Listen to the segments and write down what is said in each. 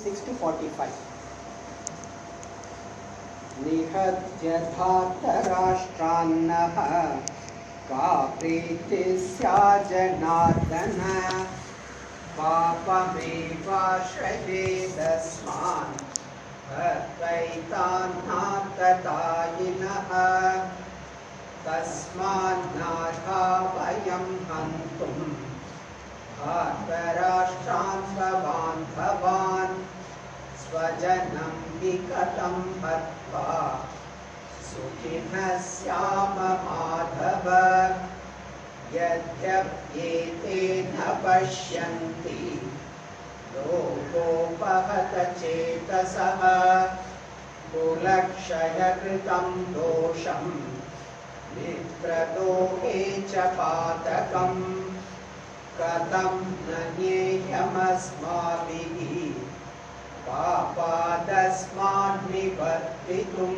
6 to 45. निहत्य धातराष्ट्रान्नः का प्रीतिः स्यात् जनार्दन पापमेवाश्रयेदस्मान् अद्वैतान्नाथदायिनः तस्मान्नाथा वयं हन्तुं धातराष्ट्रान् स्वबान्धवान् स्वजनं विगतं हत्वा सुखिनः स्याम माधव यद्यप्येते न पश्यन्ति लोकोपहतचेतसः कुलक्षयकृतं दोषं मित्रदोहे च पातकम् कथं न ज्ञेयमस्माभिः पापादस्मान् निवर्तितुं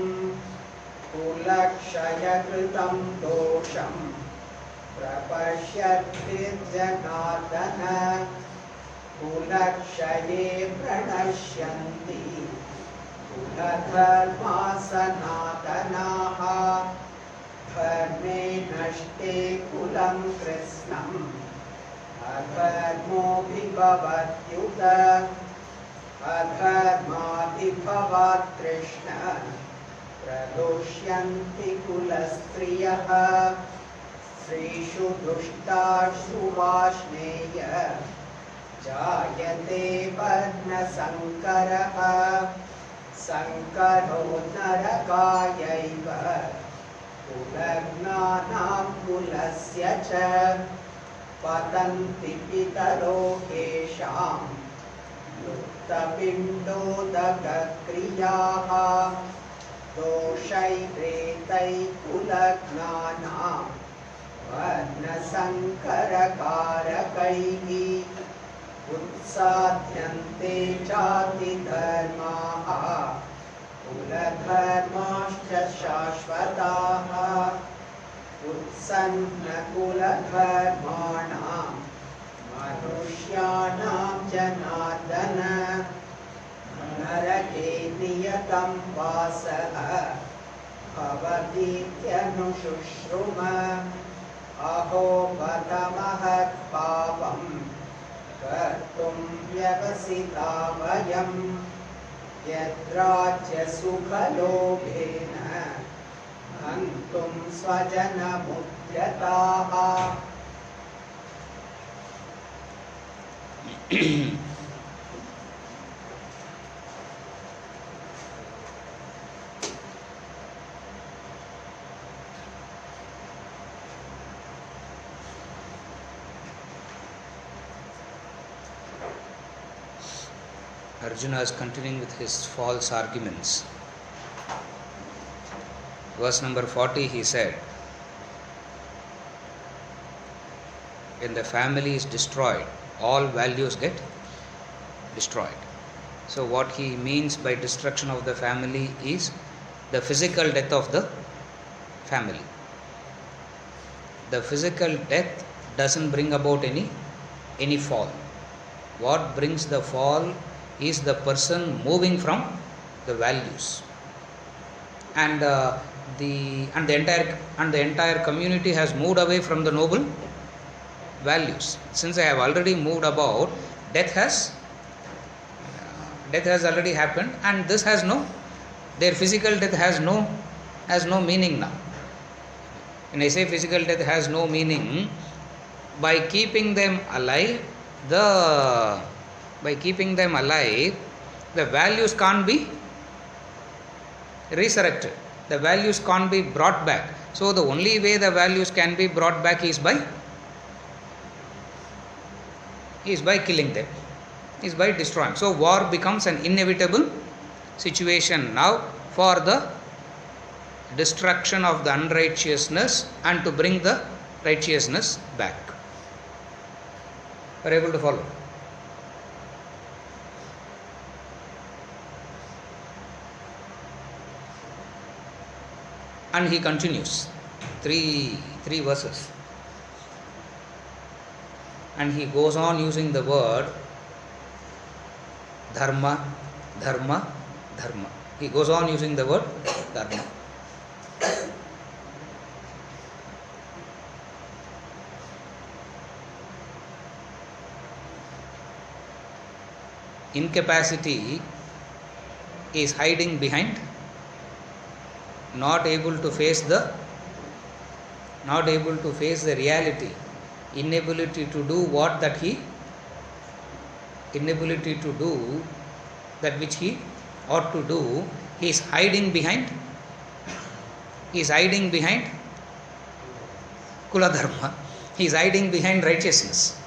कुलक्षयकृतं दोषं प्रपश्यद्भिर्जनार्दन कुलक्षये प्रणश्यन्ति कुलधर्मा सनातनाः धर्मे नष्टे कुलं कृत्स्नम् अधर्मोऽभिभवत्युत अधर्माभिभवात् कृष्ण प्रदोष्यन्ति कुलस्त्रियः स्त्रीषु दुष्टासु वार्ष्णेय जायते वर्णसङ्करः सङ्करो नरकायैव कुलज्ञानां कुलस्य च पतन्ति पितरो येषां लुप्तपिण्डोदकक्रियाः दोषैरेतैः कुलज्ञानां वर्णसङ्करकारकैः उत्साद्यन्ते जातिधर्माः कुलधर्माश्च शाश्वताः उत्सन्नकुलधर्माणां मनुष्याणां जनार्दन नरके नियतं वासः भवतीत्यनुशुश्रुम अहो बतमहत् पापं कर्तुं व्यवसिता वयं यद्राज्यसुखलोभेन हन्तुं स्वजनमुद्यताः। Arjuna is continuing with his false arguments. Verse number 40, he said, when the family is destroyed, all values get destroyed. So what he means by destruction of the family is the physical death of the family. The physical death doesn't bring about any fall. What brings the fall is the person moving from the values, and the entire community has moved away from the noble values. Since I have already moved about, death has already happened, and this has their physical death has no meaning now. When I say physical death has no meaning, by keeping them alive, the values can't be resurrected. The values can't be brought back. So the only way the values can be brought back is by killing them, is by destroying. So war becomes an inevitable situation now for the destruction of the unrighteousness and to bring the righteousness back. Are you able to follow? And he continues, three verses. And he goes on using the word dharma, dharma, dharma. He goes on using the word dharma. Incapacity is hiding behind, not able to face the reality, inability to do that which he ought to do. He is hiding behind kula dharma. He is hiding behind righteousness.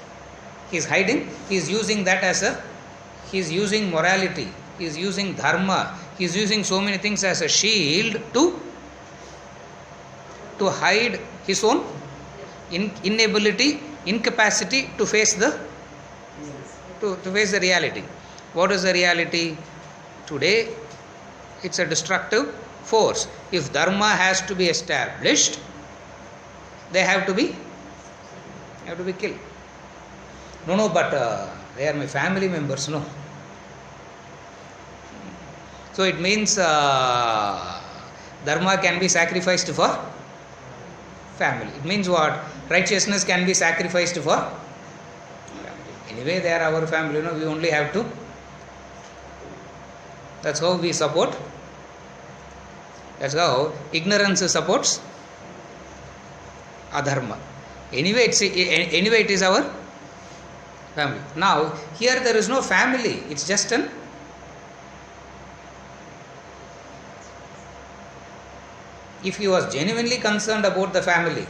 He is using that as he is using morality, he is using dharma, he is using so many things as a shield to hide his own inability, incapacity to face the reality. What is the reality? Today, it's a destructive force. If dharma has to be established, they have to be killed. No, but they are my family members, no. So it means dharma can be sacrificed for family. It means what? Righteousness can be sacrificed for family. Anyway, they are our family, we only have to. That's how we support. That's how ignorance supports adharma. Anyway, it is our family. Now, here there is no family. It's just an. If he was genuinely concerned about the family,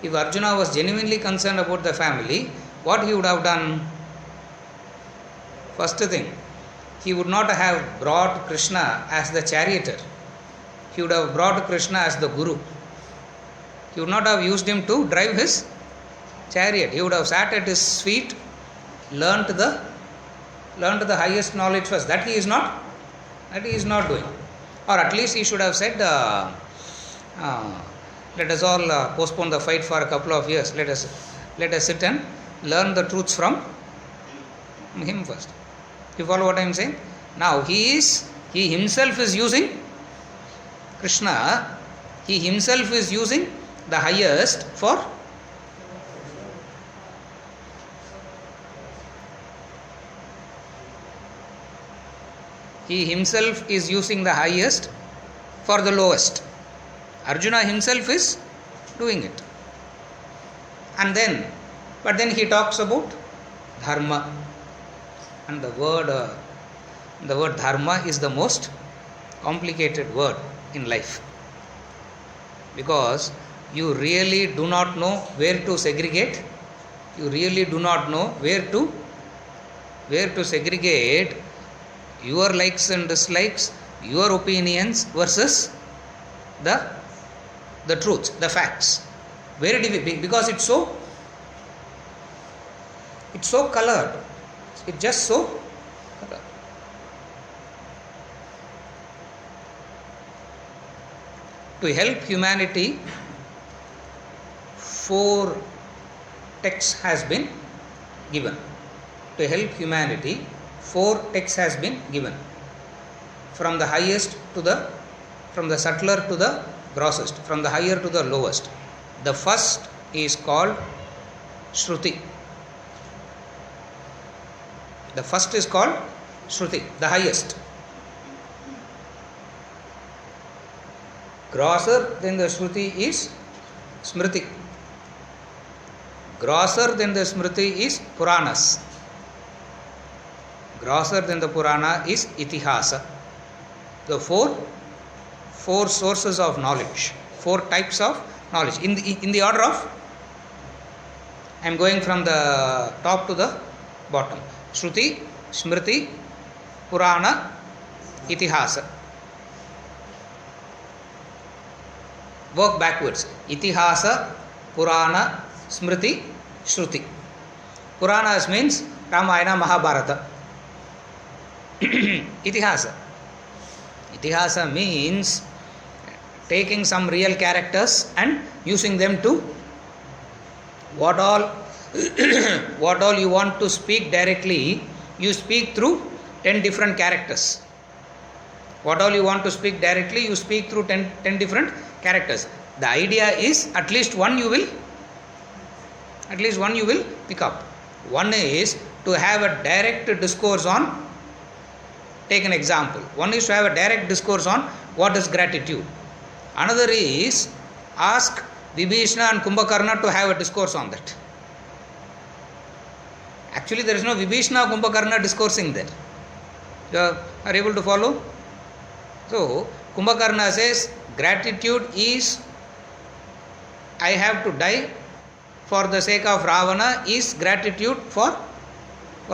if Arjuna was genuinely concerned about the family, what he would have done? First thing, he would not have brought Krishna as the charioteer. He would have brought Krishna as the guru. He would not have used him to drive his chariot. He would have sat at his feet, learnt the highest knowledge first. That he is not doing. Or at least he should have said, let us all postpone the fight for a couple of years. Let us sit and learn the truths from him first. You follow what I am saying? Now he himself is using Krishna. He himself is using the highest for. He himself is using the highest for the lowest. Arjuna himself is doing it. But then he talks about dharma. And the word dharma is the most complicated word in life. Because you really do not know where to segregate. You really do not know where to segregate your likes and dislikes, your opinions versus the truths, the facts. Very difficult because it's so colored. It's just so colored. To help humanity, 4 texts has been given. To help humanity, 4 texts has been given. From the highest to from the subtler to the grossest, from the higher to the lowest. The first is called Shruti. The first is called Shruti, the highest. Grosser than the Shruti is Smriti. Grosser than the Smriti is Puranas. Grosser than the Purana is Itihasa. The four sources of knowledge, 4 types of knowledge. In the order of, I am going from the top to the bottom. Shruti, Smriti, Purana, Itihasa. Work backwards. Itihasa, Purana, Smriti, Shruti. Puranas means Ramayana, Mahabharata. Itihasa. Itihasa means taking some real characters and using them to what all you want to speak directly, you speak through 10 different characters. What all you want to speak directly, you speak through 10 different characters. The idea is at least one you will pick up. One is to have a direct discourse on, take an example. One is to have a direct discourse on what is gratitude. Another is ask Vibhishana and Kumbhakarna to have a discourse on that. Actually, there is no Vibhishana Kumbhakarna discoursing there. You are able to follow? So, Kumbhakarna says, gratitude is, I have to die for the sake of Ravana, is gratitude for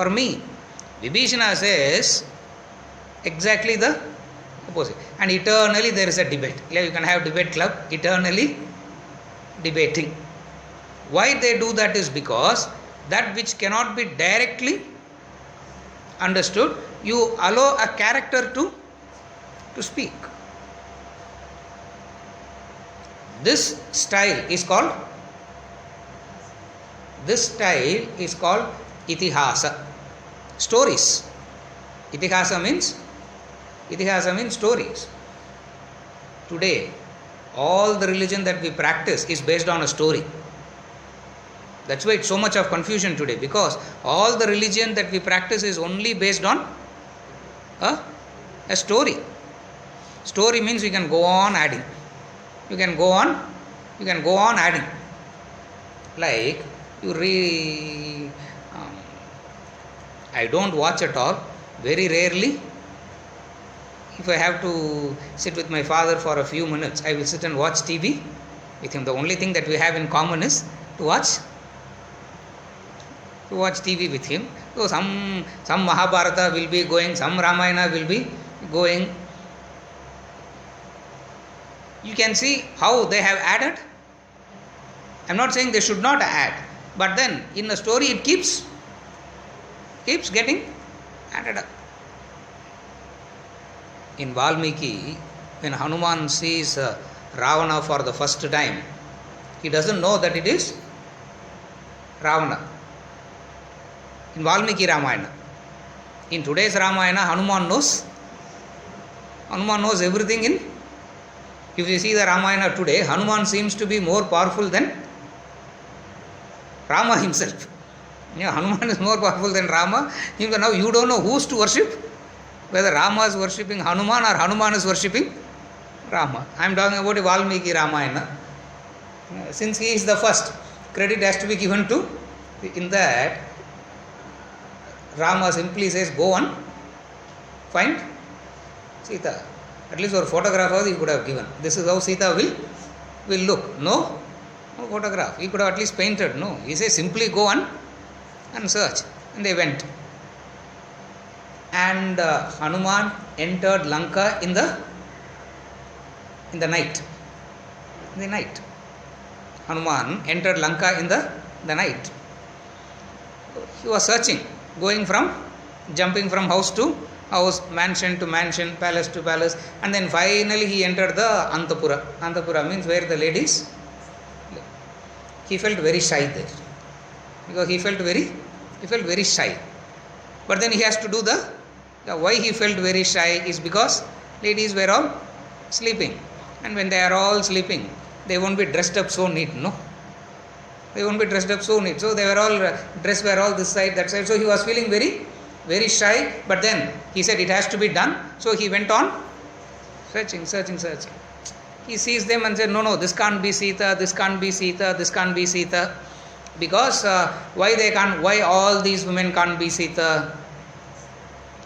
me. Vibhishana says, exactly the opposite. And eternally there is a debate. You can have debate club, eternally debating. Why they do that is because that which cannot be directly understood, you allow a character to speak. This style is called itihasa, stories. Itihasa means stories. Today, all the religion that we practice is based on a story. That's why it's so much of confusion today, because all the religion that we practice is only based on a story. Story means you can go on adding. You can go on adding. Like you read, I don't watch at all. Very rarely, if I have to sit with my father for a few minutes, I will sit and watch TV with him. The only thing that we have in common is to watch TV with him. So some Mahabharata will be going, some Ramayana will be going. You can see how they have added. I am not saying they should not add, but then in a story it keeps getting added up. In Valmiki, when Hanuman sees Ravana for the first time, he doesn't know that it is Ravana. In Valmiki Ramayana. In today's Ramayana, Hanuman knows everything in. If you see the Ramayana today, Hanuman seems to be more powerful than Rama himself. Hanuman is more powerful than Rama. Now you don't know who's to worship, whether Rama is worshipping Hanuman or Hanuman is worshipping Rama. I am talking about Valmiki Ramayana. Since he is the first, credit has to be given to. In that, Rama simply says, go on, find Sita. At least for photograph he could have given. This is how Sita will look. No photograph. He could have at least painted. No. He says simply go on and search. And they went. And Hanuman entered Lanka in the night. In the night. Hanuman entered Lanka in the night. He was searching, jumping from house to house, mansion to mansion, palace to palace, and then finally he entered the Antapura. Antapura means where the ladies live. He felt very shy there, because he felt very shy. But then he has to do why he felt very shy is because ladies were all sleeping, and when they are all sleeping, they won't be dressed up so neat, no? They won't be dressed up so neat. So they were all dressed were all this side, that side. So he was feeling very, very shy. But then he said it has to be done. So he went on searching. He sees them and said, no, this can't be Sita, this can't be Sita, this can't be Sita. Because why all these women can't be Sita?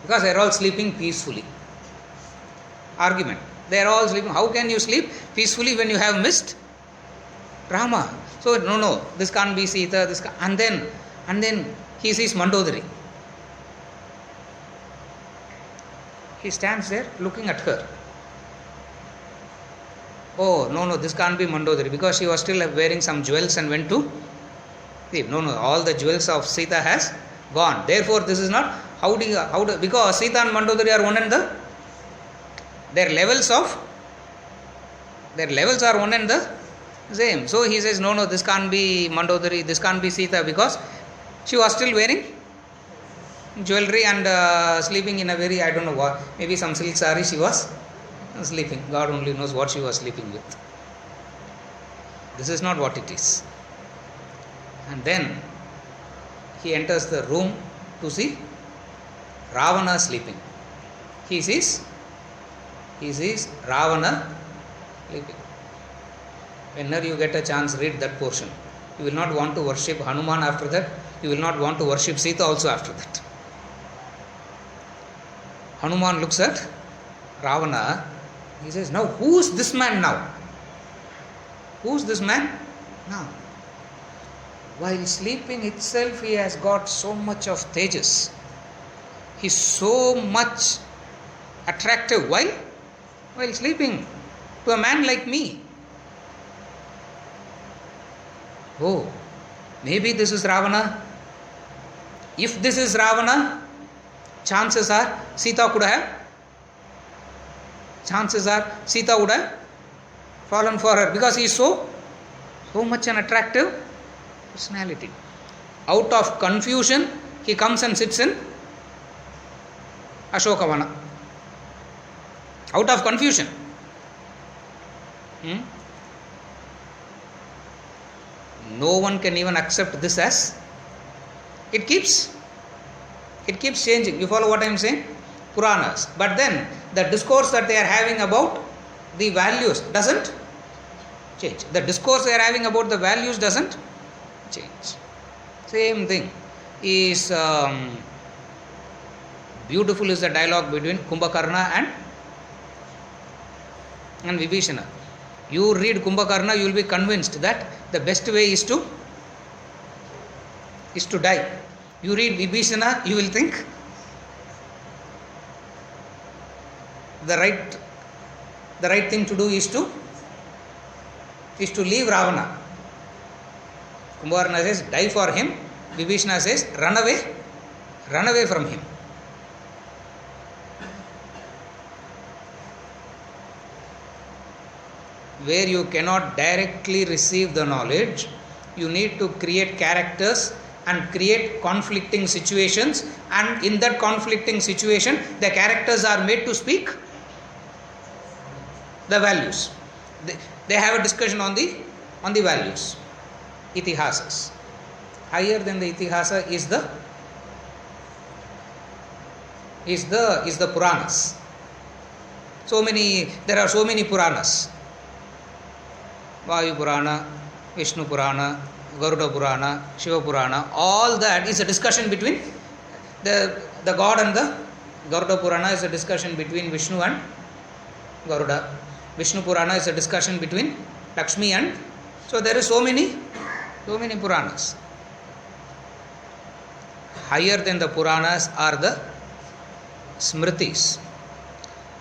Because they are all sleeping peacefully. Argument. They are all sleeping. How can you sleep peacefully when you have missed Rama? So no, this can't be Sita. And then he sees Mandodari. He stands there looking at her. Oh no, this can't be Mandodari, because she was still wearing some jewels and went to sleep. No, all the jewels of Sita has gone. Therefore, this is not because Sita and Mandodari are one and their levels are one and the same. So he says, no, this can't be Mandodari, this can't be Sita, because she was still wearing jewelry and sleeping in a very, I don't know what, maybe some silk saree she was sleeping. God only knows what she was sleeping with. This is not what it is. And then he enters the room to see Ravana sleeping. He sees Ravana sleeping. Whenever you get a chance, read that portion. You will not want to worship Hanuman after that. You will not want to worship Sita also after that. Hanuman looks at Ravana. He says, now who is this man now? Who is this man now? While sleeping itself, he has got so much of tejas. He is so much attractive. Why? While sleeping, to a man like me. Oh, maybe this is Ravana. If this is Ravana, chances are Sita would have fallen for her, because he is so much an attractive personality. Out of confusion, he comes and sits in Ashokavana. Out of confusion. No one can even accept this as it keeps changing. You follow what I am saying? Puranas. But then the discourse that they are having about the values doesn't change. The discourse they are having about the values doesn't change. Same thing is beautiful is the dialogue between Kumbhakarna and Vibhishana. You read Kumbhakarna, you will be convinced that the best way is to die. You read Vibhishana, you will think the right thing to do is to leave Ravana. Kumbhakarna says, die for him. Vibhishana says, run away from him. Where you cannot directly receive the knowledge, you need to create characters and create conflicting situations, and in that conflicting situation, the characters are made to speak the values. They have a discussion on the values. Itihasas. Higher than the Itihasa is the Puranas. There are so many Puranas. Vayu Purana, Vishnu Purana, Garuda Purana, Shiva Purana, all that is a discussion between the God and the Garuda Purana is a discussion between Vishnu and Garuda. Vishnu Purana is a discussion between Lakshmi and, so there is so many Puranas. Higher than the Puranas are the Smritis.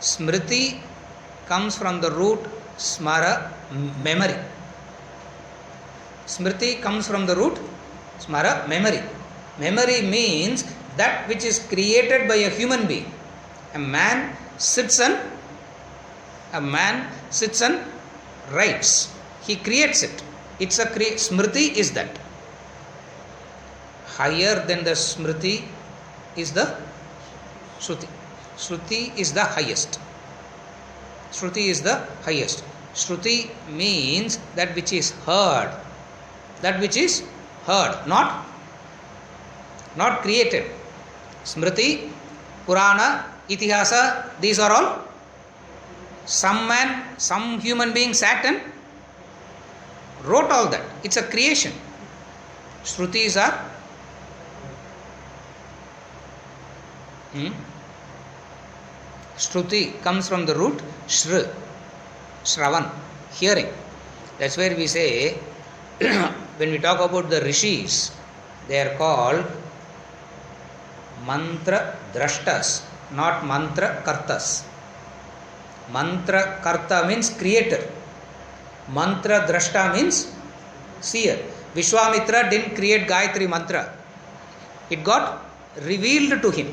Smriti comes from the root Smara, memory. Smriti comes from the root Smara, memory. Memory means that which is created by a human being. A man sits and writes. He creates it. It's a Smriti is that. Higher than the Smriti is the Shruti. Shruti is the highest. Shruti is the highest. Shruti means that which is heard. That which is heard, not created. Smriti, Purana, Itihasa, these are all some human being sat and wrote all that. It's a creation. Shrutis are Shruti comes from the root Shru, Shravan, hearing. That's where we say, when we talk about the rishis, they are called mantra drashtas, not mantra kartas. Mantra karta means creator. Mantra drashta means seer. Vishwamitra didn't create Gayatri mantra. It got revealed to him.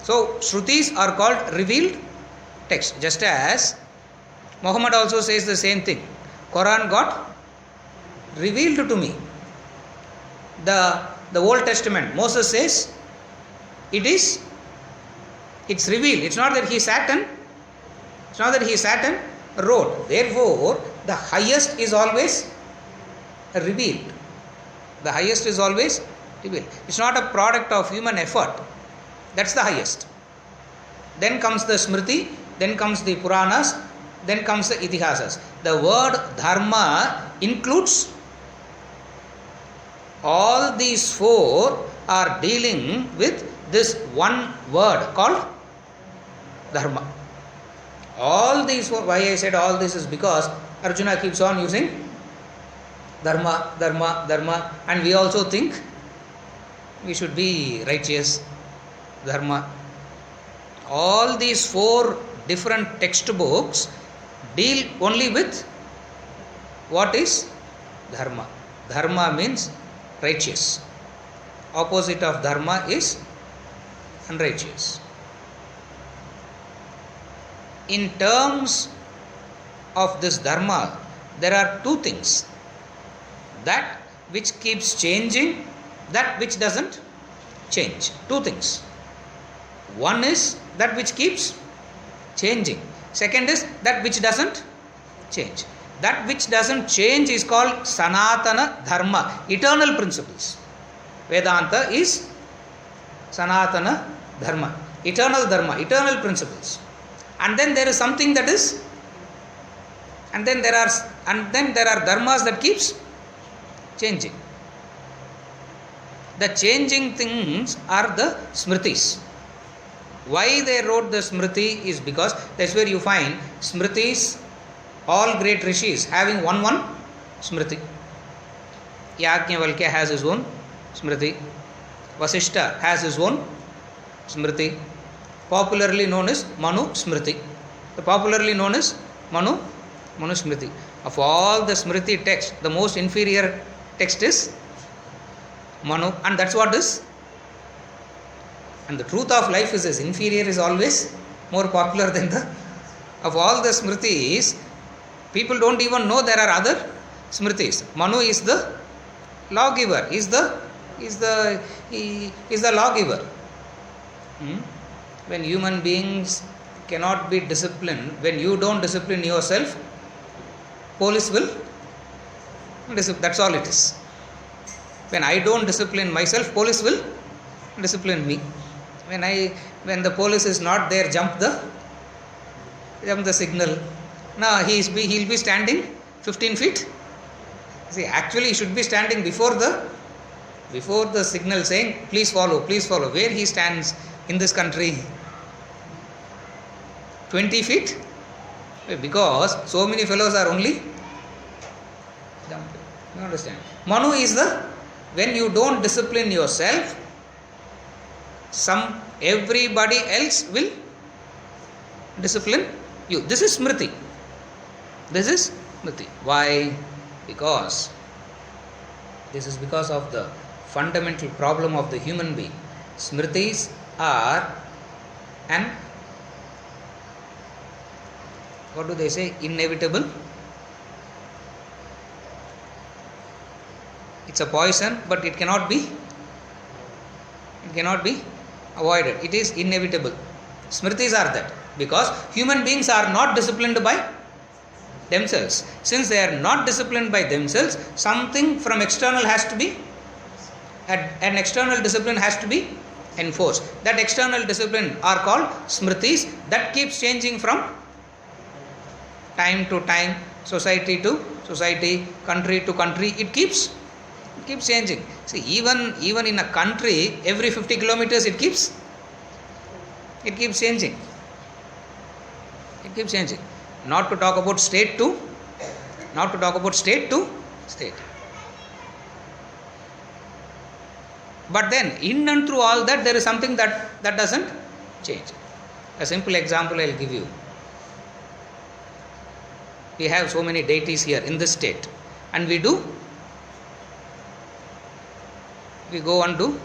So, Shrutis are called revealed text. Just as Muhammad also says the same thing. Quran got revealed to me. The Old Testament, Moses says, it's revealed. It's not that he sat and wrote. Therefore, the highest is always revealed. The highest is always revealed. It's not a product of human effort. That's the highest. Then comes the Smriti, then comes the Puranas, then comes the Itihasas. The word Dharma includes all these four are dealing with this one word called Dharma. All these four, why I said all this is because Arjuna keeps on using Dharma, Dharma, Dharma, and we also think we should be righteous. Dharma. All these four different textbooks deal only with what is Dharma. Dharma means righteous. Opposite of Dharma is unrighteous. In terms of this Dharma, there are two things. That which keeps changing, that which doesn't change. Two things. One is that which keeps changing. Second is that which doesn't change. That which doesn't change is called Sanatana Dharma, eternal principles. Vedanta is Sanatana Dharma, eternal principles. And then there is something that is, and then there are dharmas that keeps changing. The changing things are the Smritis. Why they wrote the Smriti is because that's where you find Smritis, all great rishis having one Smriti. Yajnavalkya has his own Smriti. Vasishta has his own Smriti. Popularly known as Manu Smriti. The popularly known as Manu Smriti. Of all the Smriti texts, the most inferior text is Manu, and that's what is. And the truth of life is this: inferior is always more popular than the. Of all the Smritis, people don't even know there are other Smritis. Manu is the lawgiver. Is the lawgiver. When human beings cannot be disciplined, when you don't discipline yourself, police will discipline. That's all it is. When I don't discipline myself, police will discipline me. When the police is not there, jump the signal. Now he'll be standing 15 feet. See, actually he should be standing before the signal saying, please follow. Where he stands in this country? 20 feet? Because so many fellows are only jumping. You understand? Manu is when you don't discipline yourself, everybody else will discipline you. This is Smriti. Why? Because this is because of the fundamental problem of the human being. Smritis are what do they say? Inevitable. It's a poison, but it cannot be avoided. It is inevitable. Smritis are that because human beings are not disciplined by themselves. Since they are not disciplined by themselves, something from external has to be, an external discipline has to be enforced. That external discipline are called Smritis that keeps changing from time to time, society to society, country to country. It keeps changing. See, even in a country, every 50 kilometers it keeps changing. It keeps changing. Not to talk about state to state. But then, in and through all that, there is something that doesn't change. A simple example I'll give you. We have so many deities here in this state, and we go and do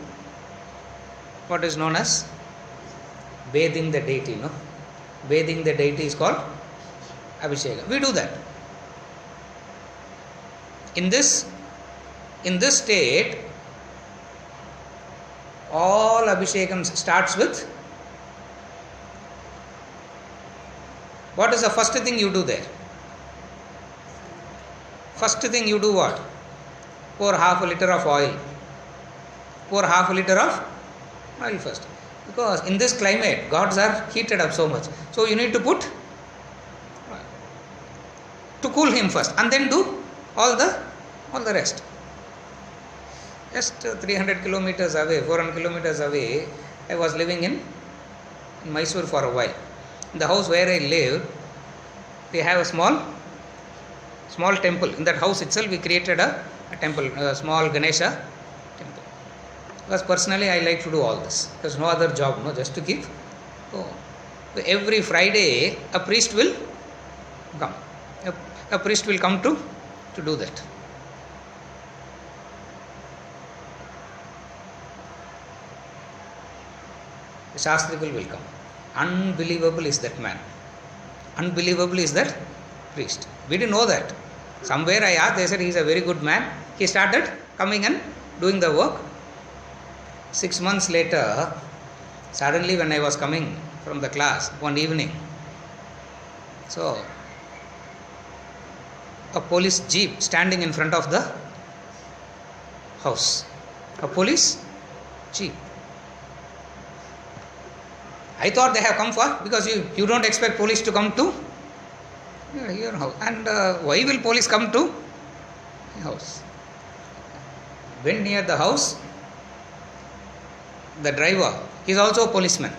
what is known as bathing the deity. Bathing the deity is called Abhisheka. We do that. In this state, all Abhishekams starts with, what is the first thing you do there? First thing you do what? Pour half a liter of oil. Pour half a liter of oil first. Because in this climate, gods are heated up so much. So you need to put oil to cool him first, and then do all the rest. Just 300 kilometers away, 400 kilometers away, I was living in Mysore for a while. In the house where I live, we have a small temple. In that house itself, we created a temple, a small Ganesha temple. Because personally, I like to do all this. There's no other job, just to keep. So every Friday, a priest will come. A priest will come to do that. The Shastrikal will come. Unbelievable is that man. Unbelievable is that priest. We didn't know that. Somewhere I asked, they said he is a very good man. He started coming and doing the work. 6 months later, suddenly when I was coming from the class one evening, so a police jeep standing in front of the house. A police jeep. I thought they have come for, because you don't expect police to come to your house. And why will police come to your house? Went near the house. The driver, he is also a policeman.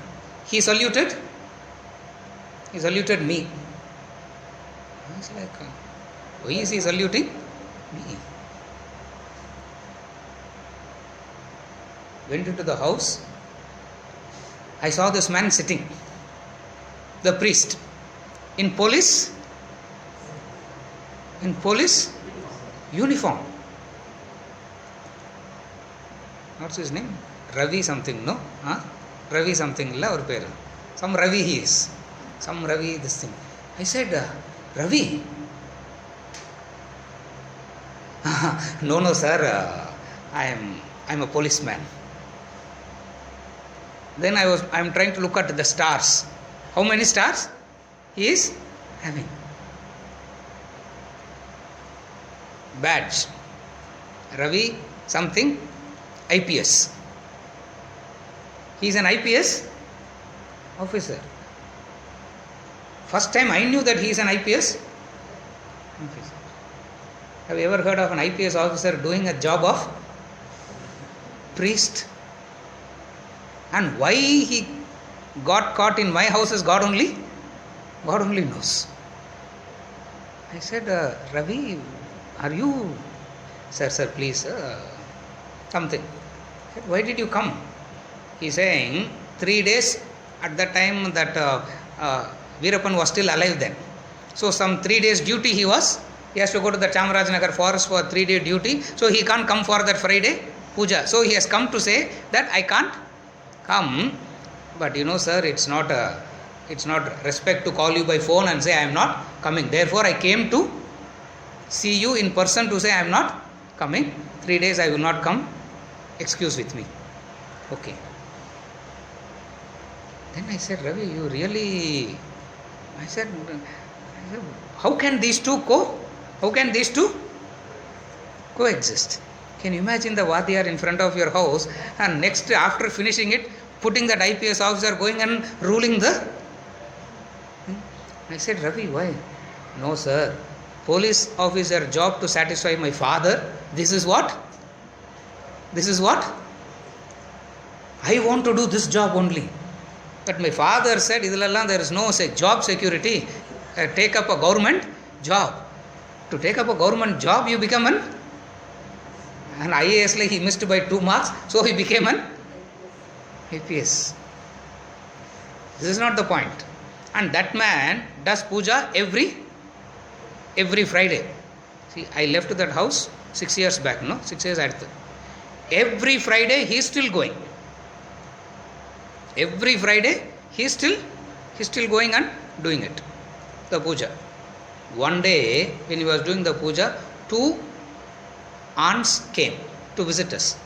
He saluted me. I was like, why is he saluting me? Went into the house. I saw this man sitting, the priest, in police uniform. What's his name? Ravi something, no? Ravi something, illa or peru. Some Ravi he is. Some Ravi this thing. I said, Ravi? No, sir. I'm a policeman. Then I'm trying to look at the stars. How many stars he is having? Badge. Ravi something IPS. He is an IPS officer. First time I knew that he is an IPS officer. Have you ever heard of an IPS officer doing a job of priest? And why he got caught in my house is God only knows. I said, Ravi, are you, sir, please, something. I said, why did you come? He is saying, 3 days at the time that Veerappan was still alive then. So some 3 days duty he has to go to the Chamarajanagar forest for 3-day duty. So he can't come for that Friday puja. So he has come to say that I can't come, but sir, it's not respect to call you by phone and say I am not coming. Therefore, I came to see you in person to say I am not coming. 3 days I will not come. Excuse with me. Okay. Then I said, Ravi, you really... I said, how can these two coexist? Can you imagine the Vadiyar in front of your house, and next, after finishing it, putting that IPS officer going and ruling the... I said, Ravi, why? No, sir. Police officer job to satisfy my father. This is what? I want to do this job only. But my father said, there is no job security. Take up a government job. To take up a government job, you become an IAS, like he missed by 2 marks, so he became an IPS. This is not the point. And that man does puja every Friday. See, I left that house 6 years back, 6 years at every Friday he is still going. Every Friday he is still going and doing it, the puja. One day when he was doing the puja, 2 aunts came to visit us.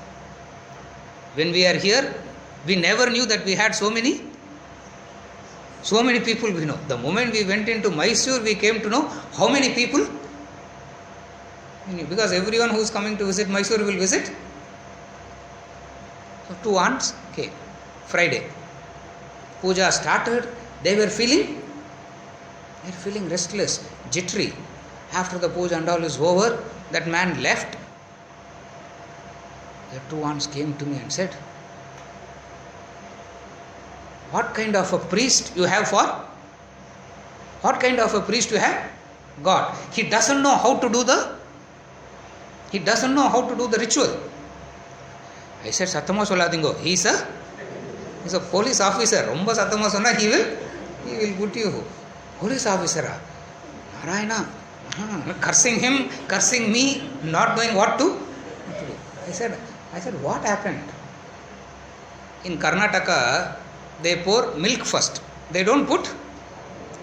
When we are here, we never knew that we had so many people we know. The moment we went into Mysore, we came to know how many people we knew. Because everyone who is coming to visit Mysore will visit. So 2 aunts came. Friday. Puja started. They were feeling restless, jittery. After the puja and all is over, that man left. The 2 aunts came to me and said, what kind of a priest you have for? What kind of a priest you have? God. He doesn't know how to do the ritual. I said, Sattama Soladingo. He's a police officer. Romba Sattama Sona, he will put you. Police officer. Narayana. Cursing him, cursing me, not knowing what to do. I said, what happened? In Karnataka, they pour milk first. They don't put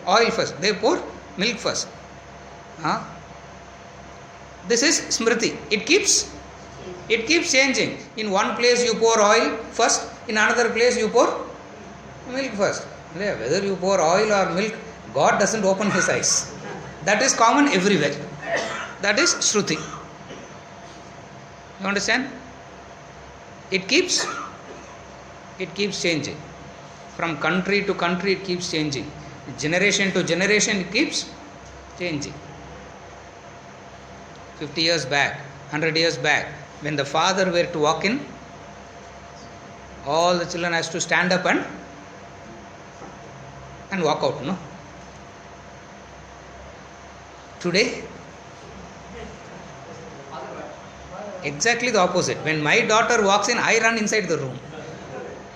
oil first. They pour milk first. This is Smriti. It keeps changing. In one place you pour oil first. In another place you pour milk first. Whether you pour oil or milk, God doesn't open his eyes. That is common everywhere. That is Shruti. You understand? It keeps changing. From country to country it keeps changing. Generation to generation it keeps changing. 50 years back, 100 years back, when the father were to walk in, all the children has to stand up and walk out, no? Today, exactly the opposite. When my daughter walks in, I run inside the room.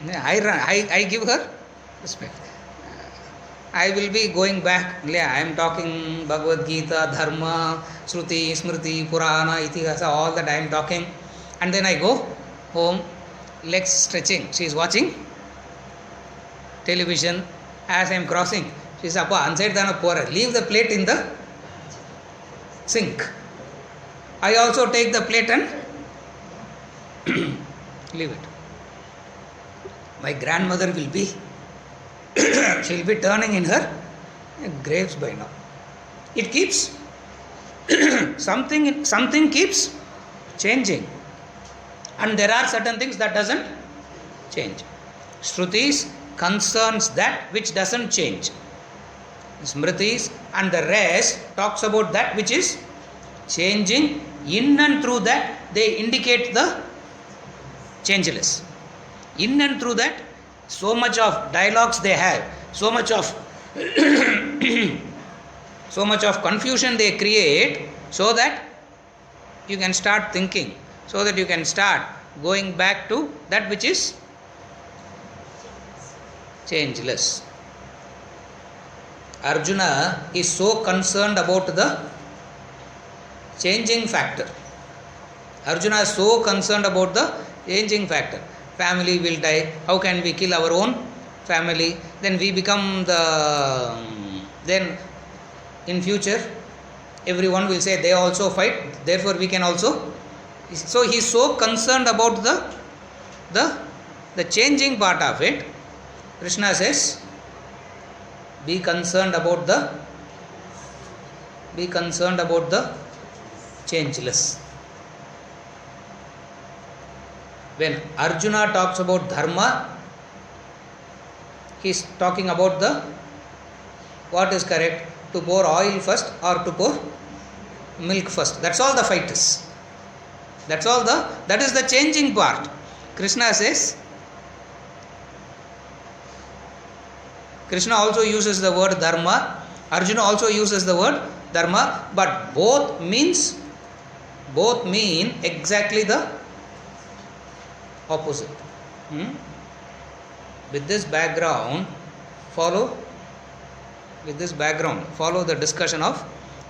I give her respect. I will be going back. I am talking Bhagavad Gita, Dharma, Shruti, Smriti, Purana, Itihasa, all that I am talking. And then I go home, legs stretching. She is watching television. As I am crossing, she says, Appa, anside dana pora. Leave the plate in the sink. I also take the plate and leave it. My grandmother will be, she will be turning in her graves by now. It keeps, something keeps changing. And there are certain things that doesn't change. Shrutis concerns that which doesn't change. Smritis and the rest talks about that which is changing. In and through that they indicate the changeless. In and through that, so much of dialogues they have, so much of confusion they create, so that you can start thinking, so that you can start going back to that which is changeless. Arjuna is so concerned about the changing factor. Arjuna is so concerned about the changing factor. Family will die. How can we kill our own family? Then we become then in future everyone will say they also fight, therefore we can also. So he is so concerned about the changing part of it. Krishna says, be concerned about the changeless. When Arjuna talks about dharma, he is talking about what is correct, to pour oil first or to pour milk first. That's all the fight is. That is the changing part. Krishna says, Krishna also uses the word dharma, Arjuna also uses the word dharma, but both mean exactly the opposite. With this background, follow the discussion of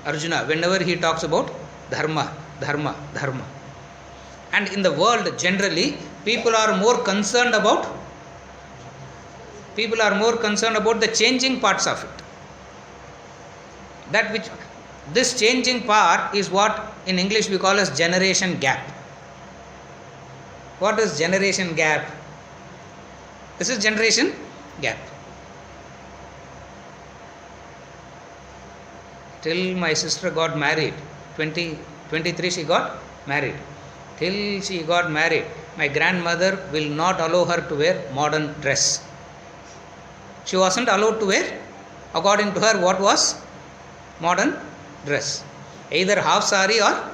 Arjuna whenever he talks about dharma. And in the world generally, people are more concerned about the changing parts of it. This changing part is what in English we call as generation gap. What is generation gap? This is generation gap. Till my sister got married, 23 she got married. Till she got married, my grandmother will not allow her to wear modern dress. She wasn't allowed to wear, according to her, what was modern dress. Either half sari or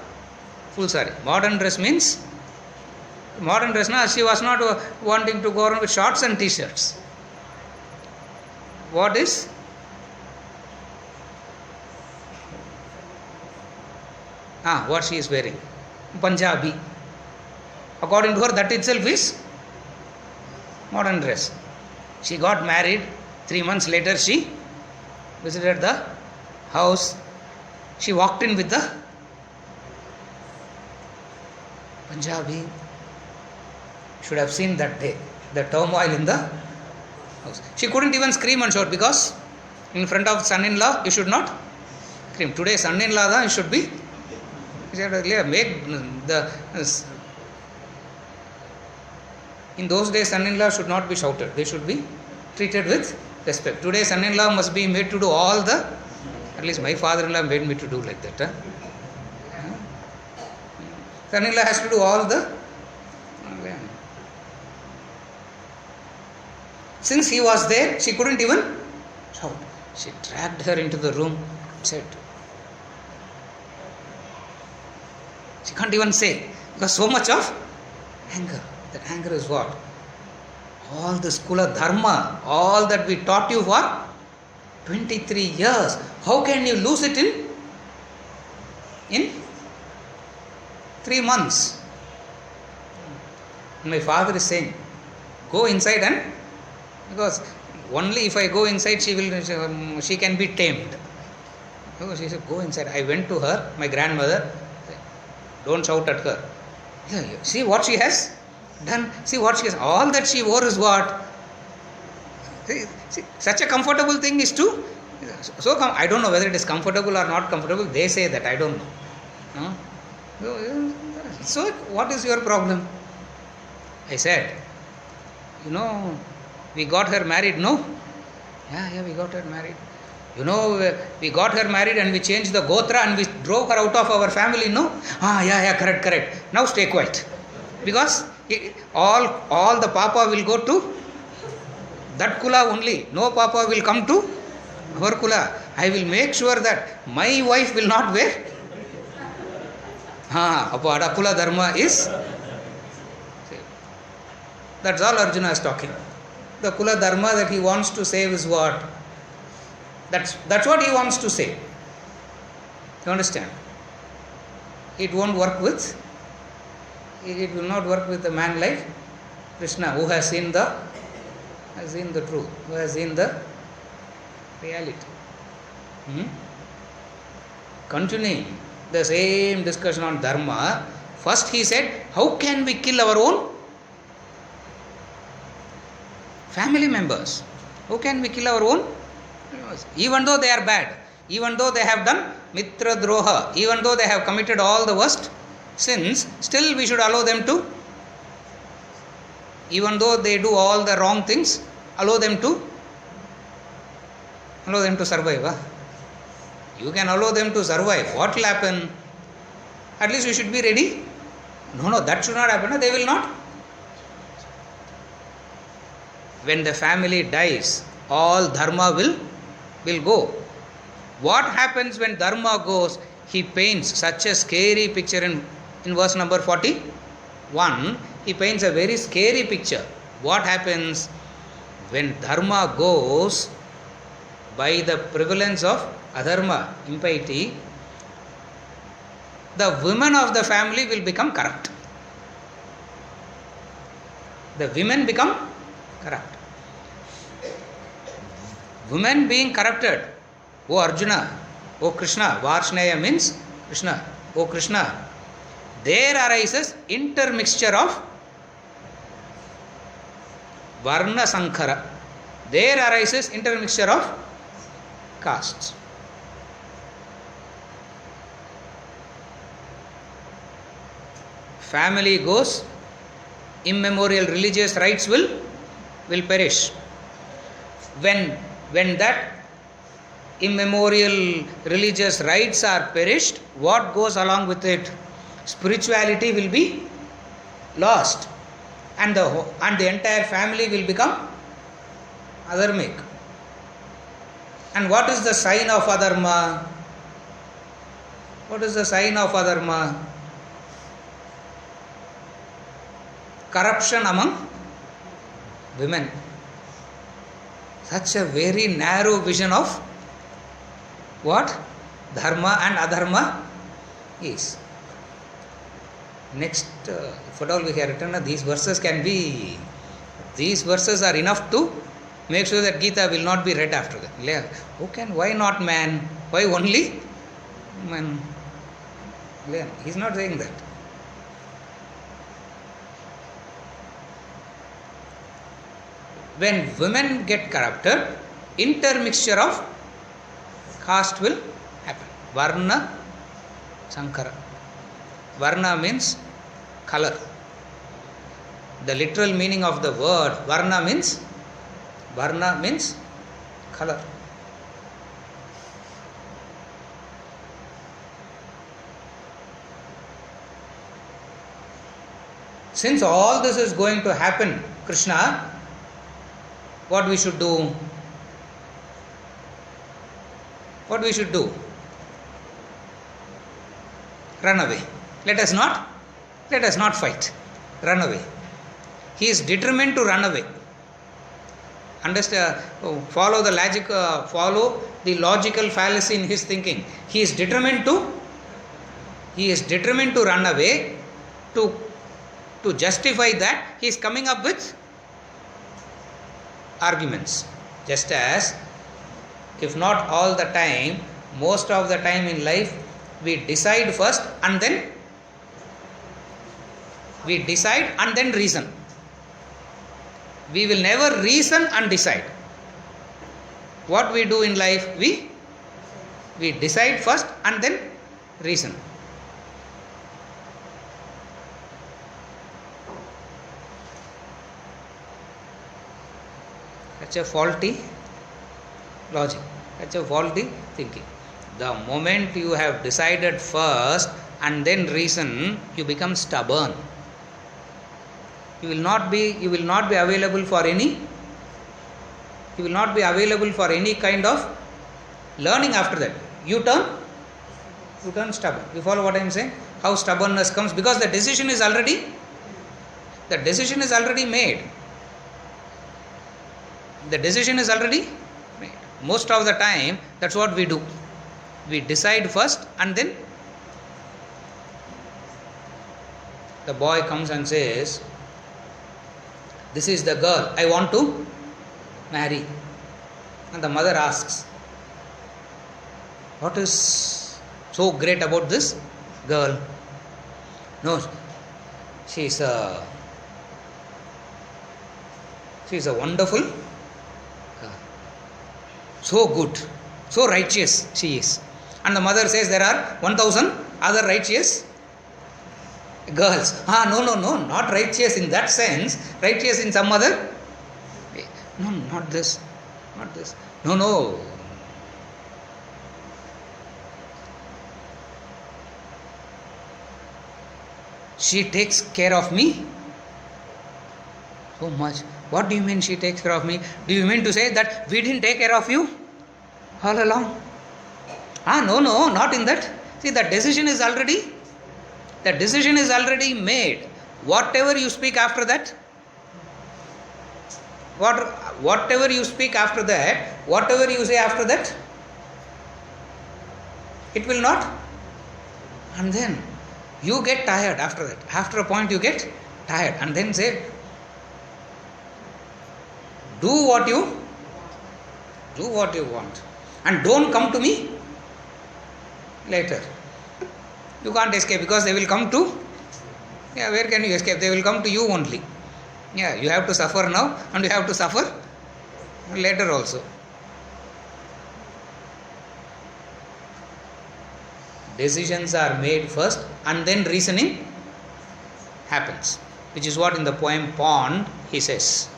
full sari. Modern dress means, modern dress, no, she was not wanting to go around with shorts and t-shirts. What is? What she is wearing? Punjabi. According to her, that itself is modern dress. She got married. 3 months later, she visited the house. She walked in with the Punjabi. Should have seen that day, the turmoil in the house. She couldn't even scream and shout, because in front of son-in-law, you should not scream. Today, son-in-law, you should be. Make the. In those days, son-in-law should not be shouted. They should be treated with respect. Today, son-in-law must be made to do all the. At least my father-in-law made me to do like that. Son-in-law has to do all the. Since he was there, she couldn't even shout. She dragged her into the room, said. She can't even say, because so much of anger. That anger is what? All the Kula Dharma, all that we taught you for 23 years. How can you lose it in 3 months? My father is saying, go inside, and because only if I go inside, she can be tamed. So she said, go inside. I went to her, my grandmother. Don't shout at her. See what she has done. See what she has. All that she wore is what? See, such a comfortable thing is to. I don't know whether it is comfortable or not comfortable. They say that. I don't know. So what is your problem? I said, we got her married, no? Yeah, we got her married. We got her married and we changed the gotra and we drove her out of our family, no? Correct. Now stay quiet. Because all the papa will go to that kula only. No papa will come to our kula. I will make sure that my wife will not wear. Apada kula dharma is. That's all Arjuna is talking. The kula dharma that he wants to save is what? That's what he wants to say. You understand? It won't work with. It will not work with a man like Krishna, who has seen the truth, who has seen the reality. Continuing the same discussion on dharma, first he said, how can we kill our own family members? How can we kill our own? Even though they are bad, even though they have done mitra droha, even though they have committed all the worst sins, still we should allow them to, even though they do all the wrong things, allow them to survive. You can allow them to survive. What will happen? At least we should be ready. No, that should not happen. They will not. When the family dies, all dharma will go. What happens when dharma goes? He paints such a scary picture in verse number 41. He paints a very scary picture. What happens when dharma goes? By the prevalence of adharma, impiety, the women of the family will become corrupt. The women become corrupt. Women being corrupted. O Arjuna, O Krishna, Varshnaya means Krishna. O Krishna, there arises intermixture of Varna Sankhara. There arises intermixture of castes. Family goes, immemorial religious rights will perish. When that immemorial religious rights are perished, what goes along with it? Spirituality will be lost, and the entire family will become adharmic. And what is the sign of adharma? What is the sign of adharma? Corruption among women. Such a very narrow vision of what dharma and adharma is. Next, if at all we have written, these verses are enough to make sure that Gita will not be read after that. Why not man? Why only man? He is not saying that. When women get corrupted, intermixture of caste will happen. Varna Sankara. Varna means color. The literal meaning of the word Varna means color. Since all this is going to happen, Krishna, what we should do? What we should do? Run away. Let us not fight. Run away. He is determined to run away. Understand? Follow the logic. Follow the logical fallacy in his thinking. He is determined to run away. To justify that, he is coming up with arguments. Just as, if not all the time, most of the time in life, we decide first and then reason. We will never reason and decide. What we do in life, we decide first and then reason. That's a faulty logic. That's a faulty thinking. The moment you have decided first and then reason, you become stubborn. You will not be available for any kind of learning after that. You turn stubborn. You follow what I am saying? How stubbornness comes? Because the decision is already made. The decision is already made. Most of the time, that's what we do. We decide first and then the boy comes and says, "This is the girl I want to marry." And the mother asks, "What is so great about this girl?" "No, she's a wonderful girl. So good, so righteous she is." And the mother says, "There are 1,000 other righteous girls." No, not righteous in that sense. Righteous in some other way. No, not this. No. She takes care of me so much. What do you mean she takes care of me? Do you mean to say that we didn't take care of you all along? No, not in that. See, the decision is already made. Whatever you speak after that, whatever you say after that, it will not. And then you get tired after that. After a point you get tired and then say, do what you want and don't come to me later. You can't escape because they will come to, where can you escape? They will come to you only. You have to suffer now and you have to suffer later also. Decisions are made first and then reasoning happens. which is what in the poem Pond he says.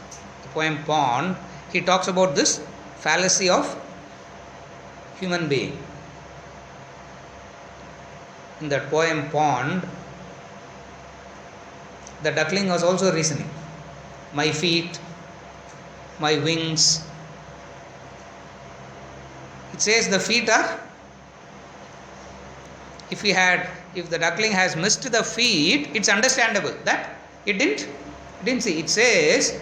The poem Pond, he talks about this fallacy of human being. In that poem Pond, the duckling was also reasoning. My feet, my wings. It says the feet are, if the duckling has missed the feet, it's understandable that it didn't see. It says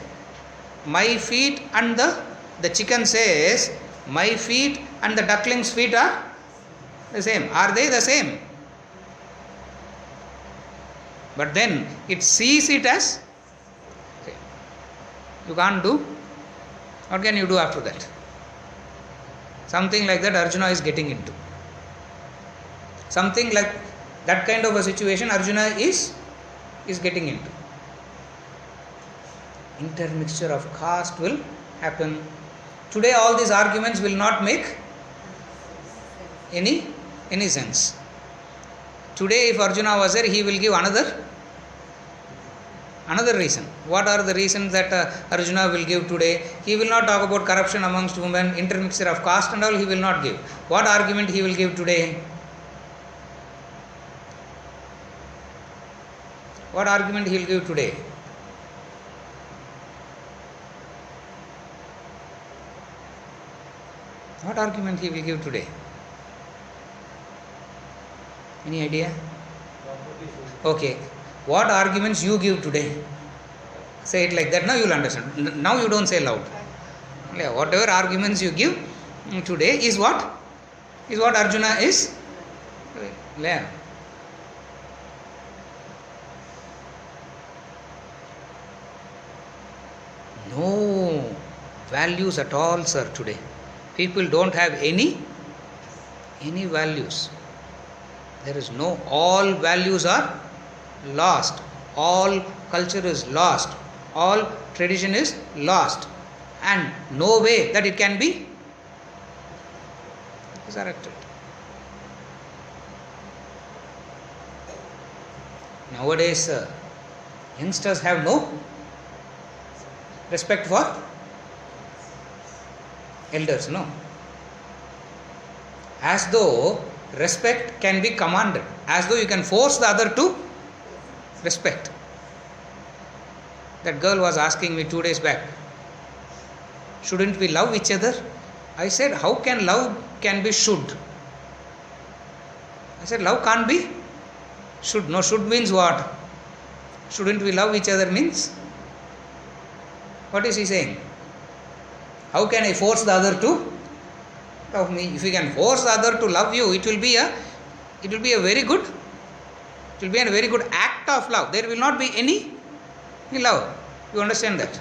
my feet, and the chicken says my feet and the duckling's feet are the same. Are they the same? But then it sees it as, you can't do. What can you do after that? Something like that Arjuna is getting into. Something like that kind of a situation Arjuna is getting into. Intermixture of caste will happen. Today all these arguments will not make any sense. Today if Arjuna was there, he will give another reason. What are the reasons that Arjuna will give today? He will not talk about corruption amongst women, intermixture of caste and all, he will not give. What argument he will give today? What argument he will give today? What argument he will give today? Any idea? Okay. What arguments you give today? Say it like that, now you will understand. Now you don't say loud. Whatever arguments you give today is what Arjuna is. No values at all, sir, today. People don't have any values. There is no, all values are lost. All culture is lost. All tradition is lost. And no way that it can be resurrected. Nowadays, youngsters have no respect for elders, no. As though respect can be commanded, as though you can force the other to respect. That girl was asking me 2 days back, shouldn't we love each other? I said, how can love can be should? I said, love can't be should. No, should means what? Shouldn't we love each other means? What is he saying? How can I force the other to love me? If you can force the other to love you, it will be a very good act of love. There will not be any love. You understand that?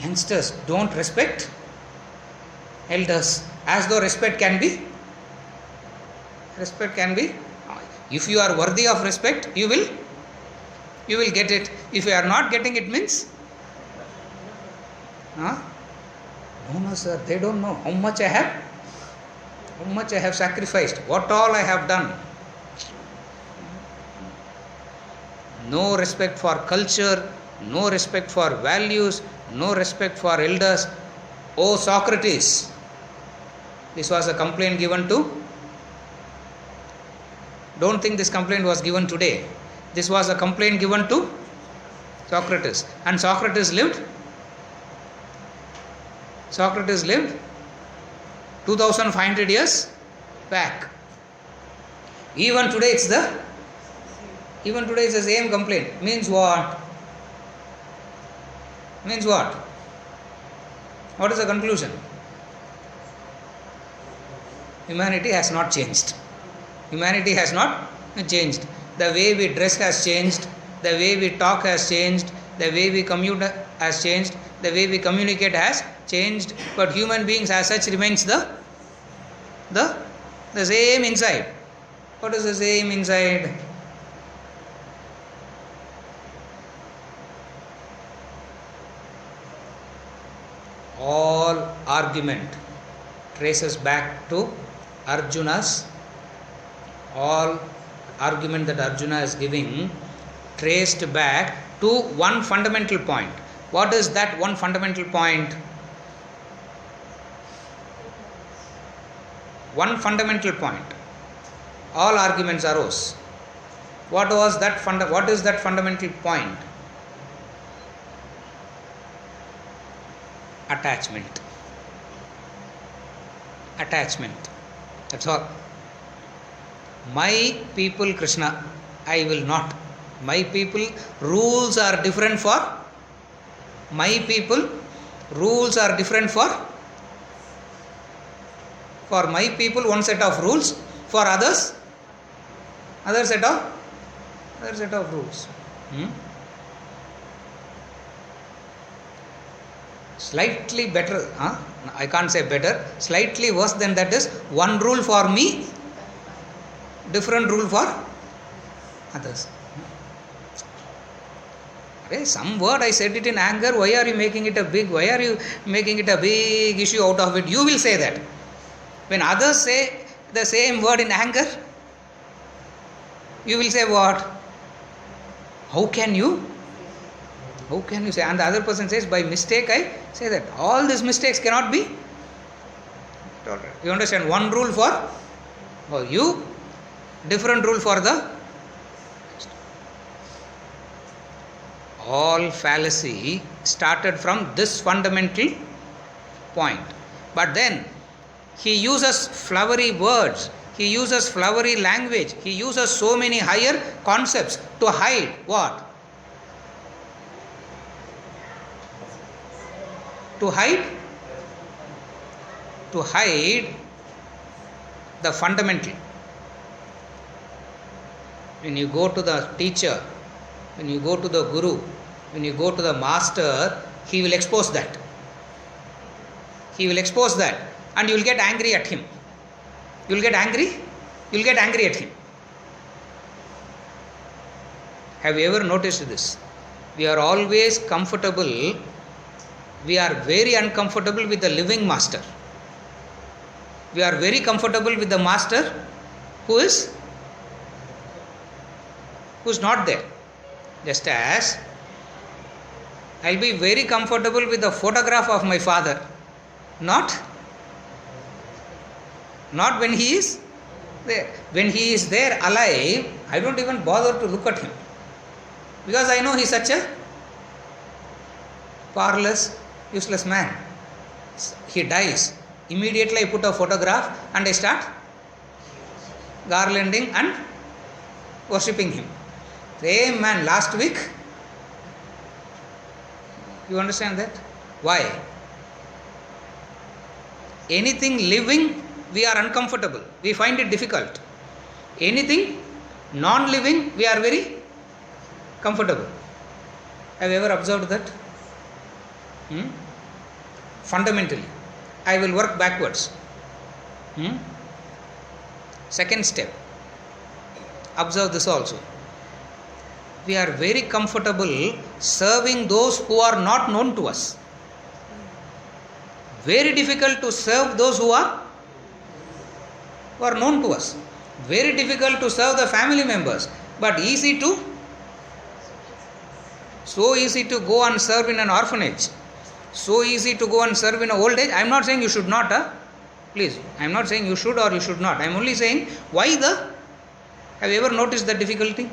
Youngsters don't respect elders, as though respect can be. If you are worthy of respect, you will get it. If you are not getting it, means no, sir, they don't know how much I have sacrificed, what all I have done. No respect for culture, no respect for values, no respect for elders. Oh Socrates, this was a complaint given to, don't think this complaint was given today. This was a complaint given to Socrates. And Socrates lived 2500 years back. Even today it's the same complaint. Means what? What is the conclusion? Humanity has not changed. The way we dress has changed, the way we talk has changed, the way we commute has changed, the way we communicate has changed, but human beings as such remains the same inside. What is the same inside? All argument traces back to Arjuna's, all argument that Arjuna is giving traced back to one fundamental point. What is that one fundamental point? One fundamental point. All arguments arose. What is that fundamental point? Attachment. That's all. My people, Krishna, I will not. My people, rules are different for my people. Rules are different for my people, one set of rules. For others, other set of rules. Slightly better, I can't say better, slightly worse than that is one rule for me, different rule for others. Some word I said it in anger, why are you making it a big issue out of it? You will say that. When others say the same word in anger, you will say what? How can you say? And the other person says, by mistake I say that. All these mistakes cannot be tolerated. You understand? One rule for you, different rule for the. All fallacy started from this fundamental point. But then he uses flowery words, he uses flowery language, he uses so many higher concepts to hide what? To hide the fundamental. When you go to the teacher, when you go to the guru, when you go to the master, he will expose that. And you will get angry at him. You will get angry at him. Have you ever noticed this? We are always comfortable. We are very uncomfortable with the living master. We are very comfortable with the master who is not there. Just as I will be very comfortable with the photograph of my father, not when he is there. When he is there alive, I don't even bother to look at him, because I know he is such a powerless, useless man. He dies. Immediately I put a photograph and I start garlanding and worshipping him. Same man last week. You understand that? Why? Anything living, we are uncomfortable. We find it difficult. Anything non-living, we are very comfortable. Have you ever observed that? Fundamentally, I will work backwards. Second step. Observe this also. We are very comfortable serving those who are not known to us. Very difficult to serve those who are known to us. Very difficult to serve the family members, but so easy to go and serve in an orphanage, so easy to go and serve in an old age. I am not saying you should not, please, I am not saying you should or you should not. I am only saying have you ever noticed the difficulty?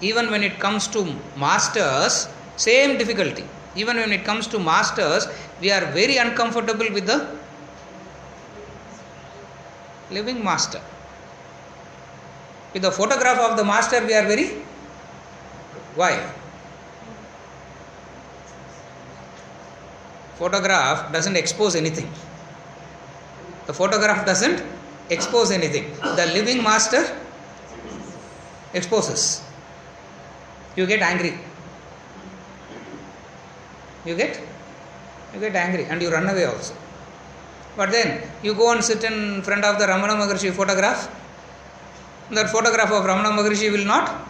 Even when it comes to masters, same difficulty. Even when it comes to masters, we are very uncomfortable with the living master. With the photograph of the master, we are very. Why? Photograph doesn't expose anything. The photograph doesn't expose anything. The living master exposes. You get angry. You get angry and you run away also. But then you go and sit in front of the Ramana Maharshi photograph. That photograph of Ramana Maharshi will not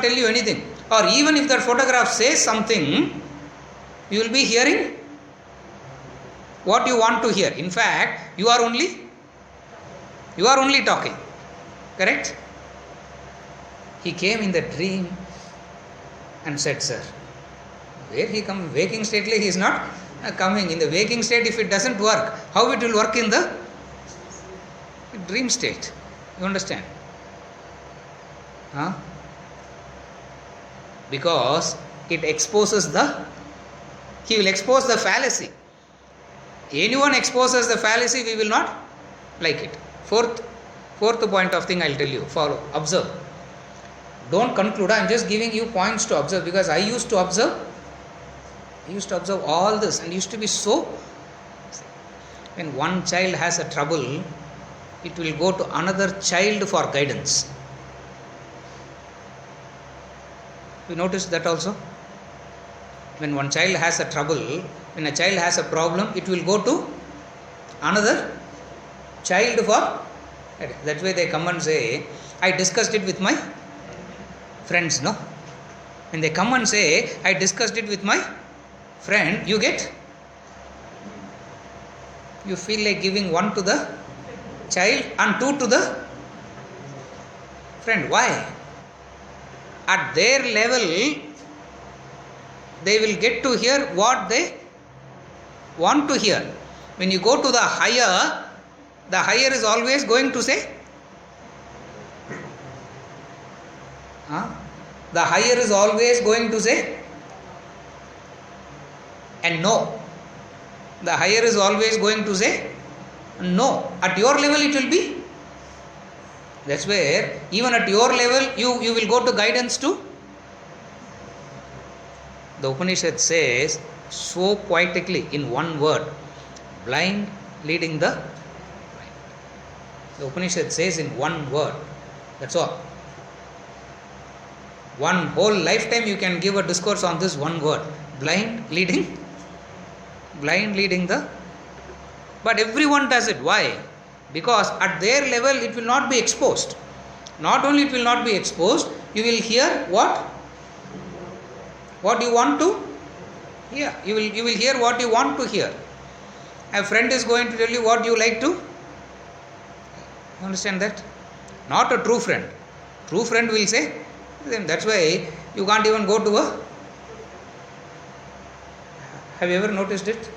tell you anything. Or even if that photograph says something, you will be hearing what you want to hear. In fact, you are only talking. Correct? He came in the dream and said, sir, where he come? Waking state, he is not coming. In the waking state, if it doesn't work, how it will work in the dream state? You understand? Huh? Because it exposes he will expose the fallacy. Anyone exposes the fallacy, we will not like it. Fourth point of thing I will tell you. Follow, observe. Don't conclude. I am just giving you points to observe, because I used to observe all this and used to be so. When one child has a trouble, it will go to another child for guidance. You notice that also? When one child has a trouble, when a child has a problem, it will go to another child for. That's why they come and say, I discussed it with my friends, no? When they come and say, I discussed it with my friend, you feel like giving 1 to the child and 2 to the friend. Why? At their level, they will get to hear what they want to hear. When you go to the higher is always going to say, the higher is always going to say, and no. The higher is always going to say, no. At your level it will be. That's where, even at your level, you will go to guidance too. The Upanishad says so poetically in one word, blind leading the blind. The Upanishad says in one word, that's all. One whole lifetime you can give a discourse on this one word, blind leading the. But everyone does it. Why? Because at their level it will not be exposed. Not only it will not be exposed, you will hear what you want to hear. You will hear what you want to hear. A friend is going to tell you what you like to. You understand that? Not a true friend. True friend will say, that's why you can't even go to a. Have you ever noticed it?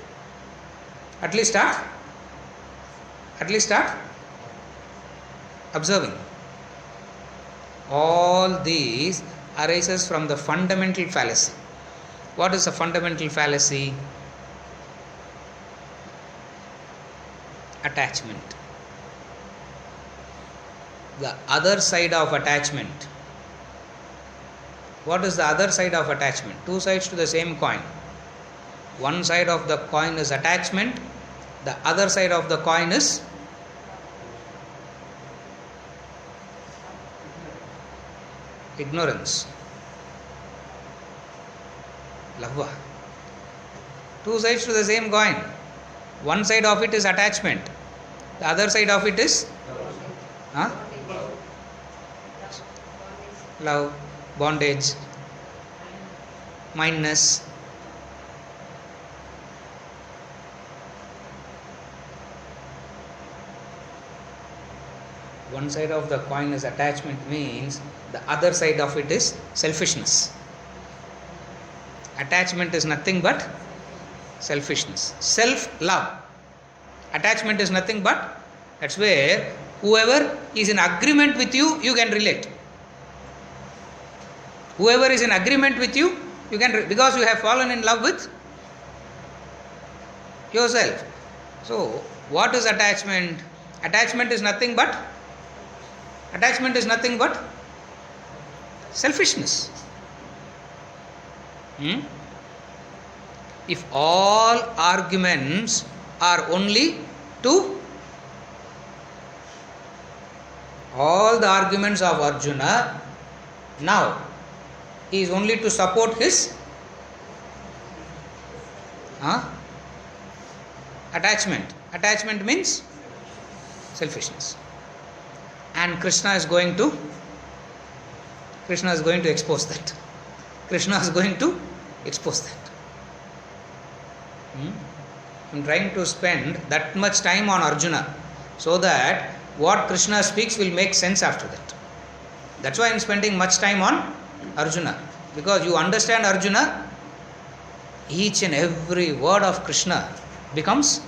At least start observing. All these arises from the fundamental fallacy. What is a fundamental fallacy? Attachment. The other side of attachment. What is the other side of attachment? Two sides to the same coin. One side of the coin is attachment, the other side of the coin is ignorance. Lava. Two sides to the same coin. One side of it is attachment, the other side of it is love, bondage, mindness. One side of the coin is attachment, means the other side of it is selfishness. Attachment is nothing but selfishness. Self-love. Attachment is nothing but, that's where whoever is in agreement with you, you can relate. Whoever is in agreement with you, you can, because you have fallen in love with yourself. So, what is attachment? Attachment is nothing but selfishness. If all arguments are only to, all the arguments of Arjuna now is only to support his attachment. Attachment means selfishness. And Krishna is going to expose that. Krishna is going to expose that. I am trying to spend that much time on Arjuna so that what Krishna speaks will make sense after that. That's why I am spending much time on Arjuna. Because you understand Arjuna, each and every word of Krishna becomes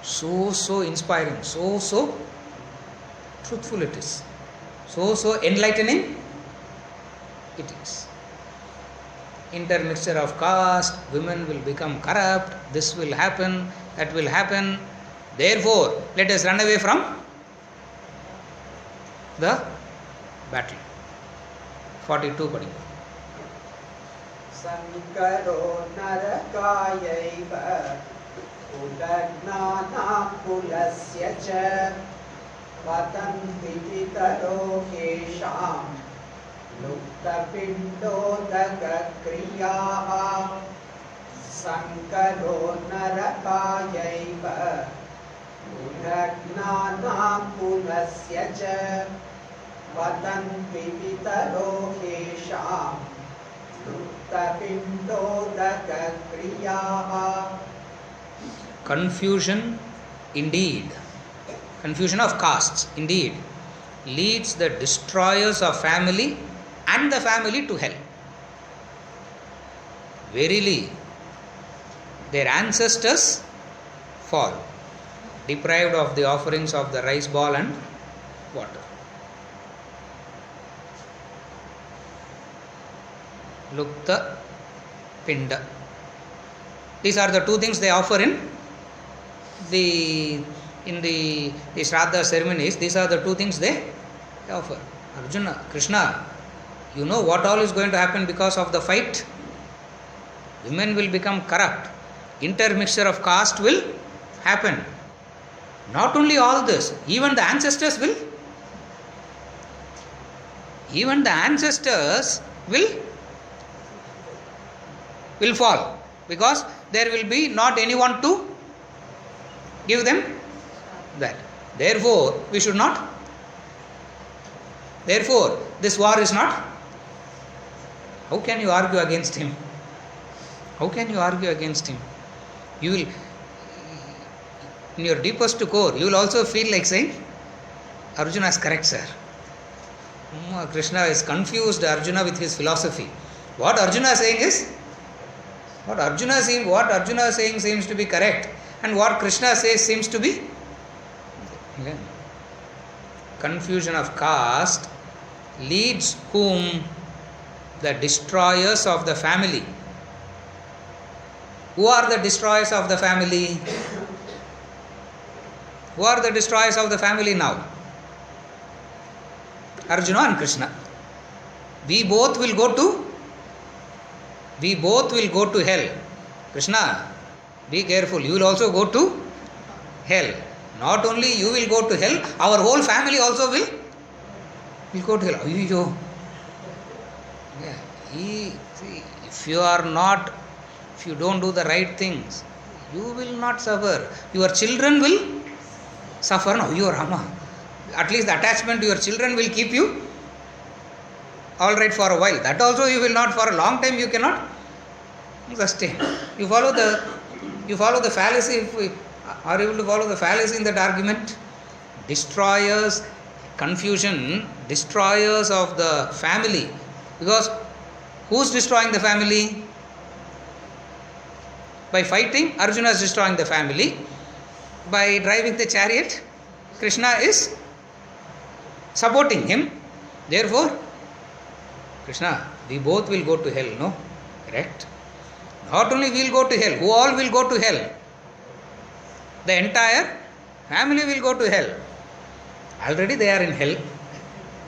so inspiring, so truthful it is, so enlightening it is. Intermixture of caste, women will become corrupt, this will happen, that will happen. Therefore, let us run away from the battle. 42 padi. Sankaro narakayaiva udagnanam pulasya cha vatanti pitaro kesham lukta pindodaka kriyaha Sankaro narakayaiva udagnanam pulasya cha vatanti pitaro kesham Confusion indeed, confusion of castes indeed leads the destroyers of family and the family to hell. Verily, their ancestors fall, deprived of the offerings of the rice ball and water. Lukta Pinda. These are the two things they offer in the Shraddha ceremonies. These are the two things they offer. Arjuna, Krishna, you know what all is going to happen because of the fight? Women will become corrupt. Intermixture of caste will happen. Not only all this, even the ancestors will fall, because there will be not anyone to give them that. Therefore, we should not. Therefore, this war is not. How can you argue against him? How can you argue against him? You will, in your deepest core, you will also feel like saying, Arjuna is correct, sir. Krishna is confused Arjuna with his philosophy. What Arjuna is saying is, what Arjuna is saying seems to be correct, and what Krishna says seems to be confusion of caste leads whom? The destroyers of the family. Who are the destroyers of the family? Who are the destroyers of the family now? Arjuna and Krishna. We both will go to hell. Krishna, be careful. You will also go to hell. Not only you will go to hell, our whole family also will go to hell. Ayyo. If you don't do the right things, you will not suffer. Your children will suffer. No, you are Rama. At least the attachment to your children will keep you all right for a while. That also you will not, for a long time you cannot sustain. You follow the fallacy. If we are able to follow the fallacy in that argument, destroyers, confusion, destroyers of the family. Because who's destroying the family? By fighting, Arjuna is destroying the family. By driving the chariot, Krishna is supporting him. Therefore, Krishna, we both will go to hell, no? Correct? Not only we will go to hell, who all will go to hell? The entire family will go to hell. Already they are in hell.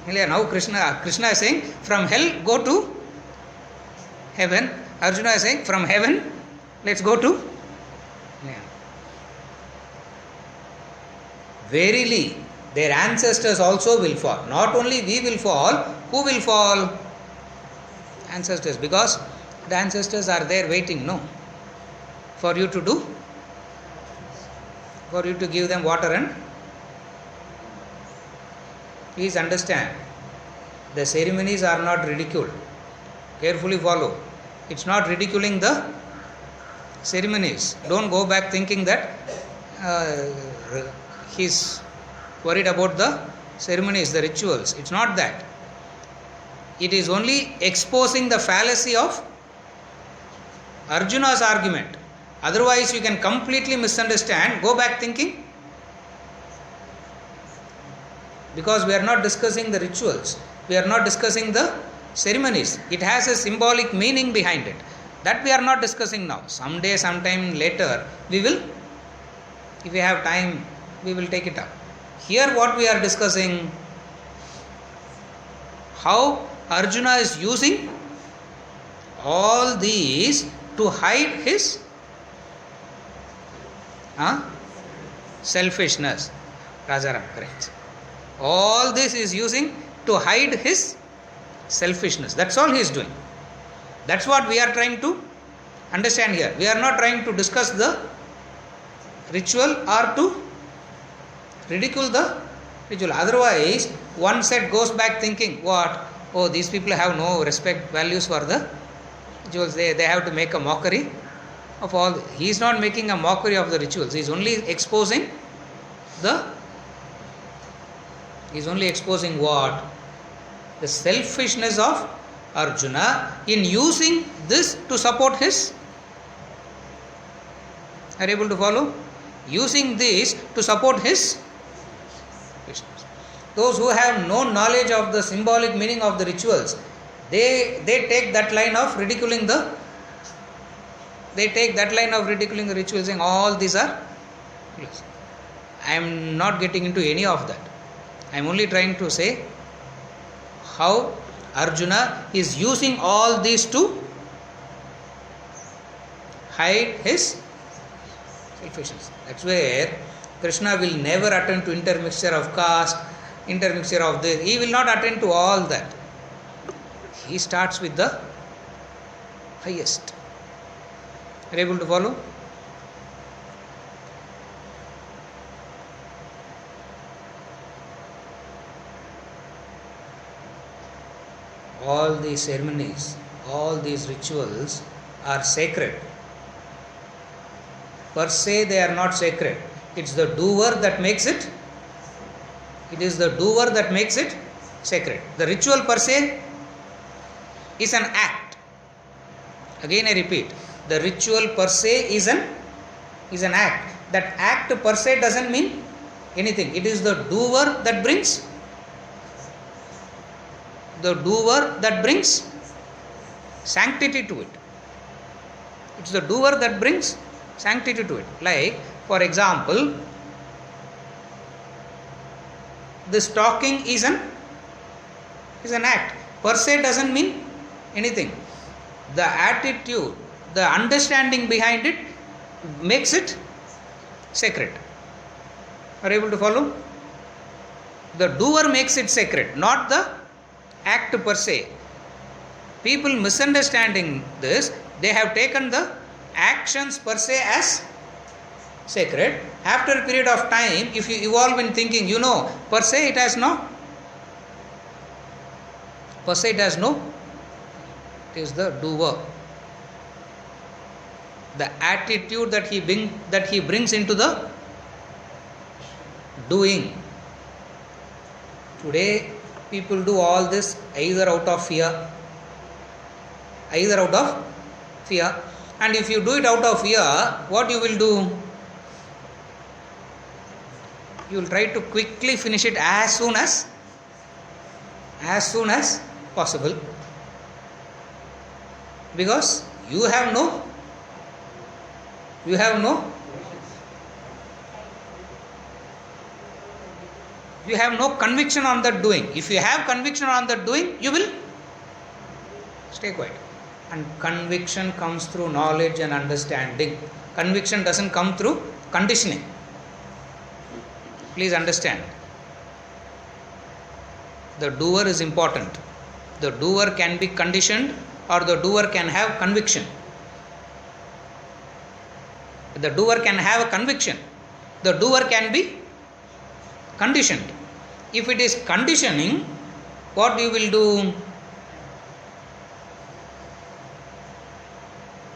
Now Krishna is saying, from hell go to heaven. Arjuna is saying, from heaven let's go to. Verily, their ancestors also will fall. Not only we will fall, who will fall? Ancestors, because the ancestors are there waiting, no? For you to do, for you to give them water and. Please understand, the ceremonies are not ridiculed. Carefully follow. It's not ridiculing the ceremonies. Don't go back thinking that he's worried about the ceremonies, the rituals. It's not that. It is only exposing the fallacy of Arjuna's argument. Otherwise, you can completely misunderstand. Go back thinking. Because we are not discussing the rituals, we are not discussing the ceremonies. It has a symbolic meaning behind it. That we are not discussing now. Someday, sometime later, we will, if we have time, we will take it up. Here what we are discussing, how Arjuna is using all these to hide his selfishness. Rajaram, correct. All this is using to hide his selfishness. That's all he is doing. That's what we are trying to understand here. We are not trying to discuss the ritual or to ridicule the ritual. Otherwise, one set goes back thinking, what? Oh, these people have no respect, values for the rituals. They have to make a mockery of all. He is not making a mockery of the rituals. He is only exposing what? The selfishness of Arjuna in using this to support his. Are you able to follow? Using this to support his. Those who have no knowledge of the symbolic meaning of the rituals, they take that line of ridiculing the. They take that line of ridiculing the rituals, saying all these are. I am not getting into any of that. I am only trying to say how Arjuna is using all these to hide his selfishness. That's where Krishna will never attend to intermixture of caste, intermixture of this. He will not attend to all that. He starts with the highest. Are you able to follow? All these ceremonies, all these rituals are sacred. Per se, they are not sacred. It's the doer that makes it. It is the doer that makes it sacred. The ritual per se is an act. Again, I repeat, the ritual per se is an act. That act per se doesn't mean anything. It is the doer that brings. The doer that brings sanctity to it. It's the doer that brings sanctity to it. Like, for example, this talking is an act. Per se doesn't mean anything. The attitude, the understanding behind it makes it sacred. Are you able to follow? The doer makes it sacred, not the act per se. People misunderstanding this, they have taken the actions per se as sacred. After a period of time, if you evolve in thinking, per se it has no. Per se it has no. It is the doer. The attitude that he brings into the doing. Today, people do all this either out of fear. And if you do it out of fear, what you will do? You will try to quickly finish it as soon as possible. Because you have no conviction on that doing. If you have conviction on that doing, you will stay quiet. And conviction comes through knowledge and understanding. Conviction doesn't come through conditioning. Please understand. The doer is important. The doer can be conditioned or the doer can have conviction. The doer can have a conviction. The doer can be conditioned. If it is conditioning, what you will do?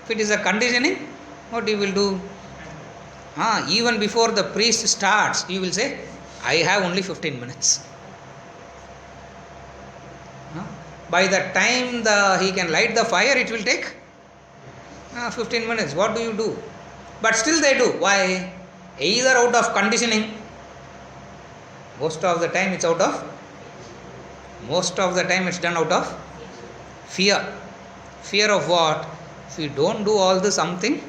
If it is a conditioning, what you will do? Even before the priest starts, you will say, I have only 15 minutes. By the time he can light the fire, it will take 15 minutes. What do you do? But still they do. Why? Either out of conditioning. Most of the time it's done out of fear. Fear of what? If we don't do all this, something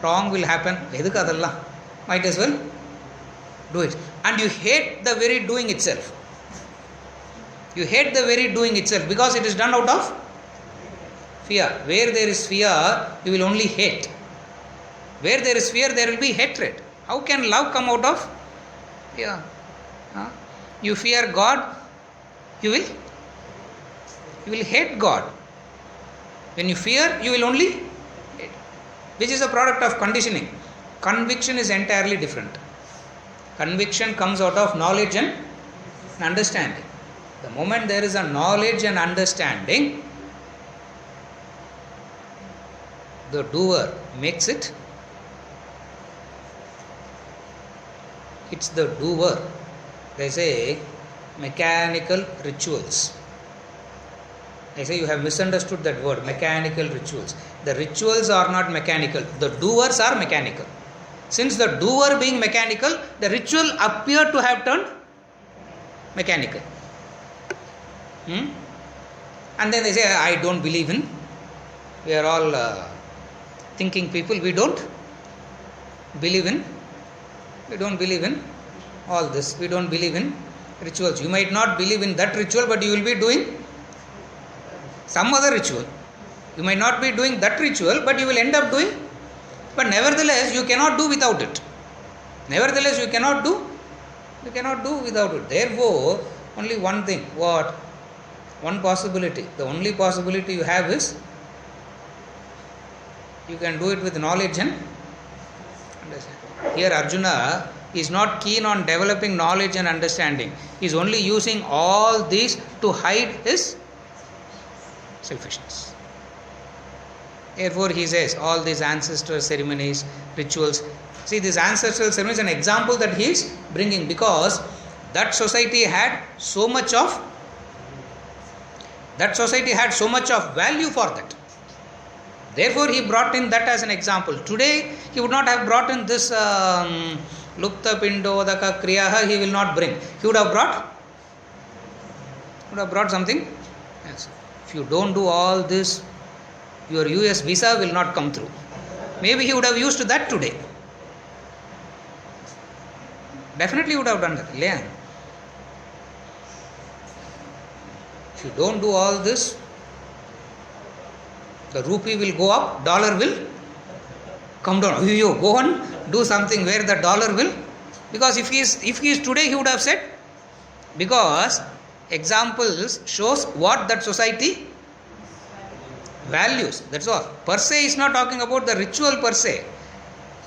wrong will happen. Might as well do it. And you hate the very doing itself. You hate the very doing itself because it is done out of fear. Where there is fear, you will only hate. Where there is fear, there will be hatred. How can love come out of fear? You fear God, you will hate God. When you fear, you will only hate, which is a product of conditioning. Conviction is entirely different. Conviction comes out of knowledge and understanding. The moment there is a knowledge and understanding, the doer makes it. It's the doer. They say mechanical rituals. I say you have misunderstood that word, mechanical rituals. The rituals are not mechanical. The doers are mechanical. Since the doer being mechanical, the ritual appeared to have turned mechanical. And then they say, I don't believe in. We are all thinking people. We don't believe in all this. We don't believe in rituals. You might not believe in that ritual, but you will be doing some other ritual. You might not be doing that ritual, but you will end up doing. But nevertheless, you cannot do without it. You cannot do without it. Therefore, only one thing. What? One possibility. The only possibility you have is you can do it with knowledge and understanding. Here Arjuna is not keen on developing knowledge and understanding. He is only using all these to hide his selfishness. Therefore he says all these ancestral ceremonies, rituals. See, this ancestral ceremony is an example that he is bringing because that society had so much of value for that. Therefore he brought in that as an example. Today he would not have brought in this Lupta Pindodaka Kriyaha, he will not bring. He would have brought something else. If you don't do all this, your US visa will not come through. Maybe he would have used that today. Definitely would have done that. If you don't do all this, the rupee will go up, dollar will come down. You go and do something where the dollar will, because if he is today, he would have said, because examples shows what that society values. That's all. Per se is not talking about the ritual per se.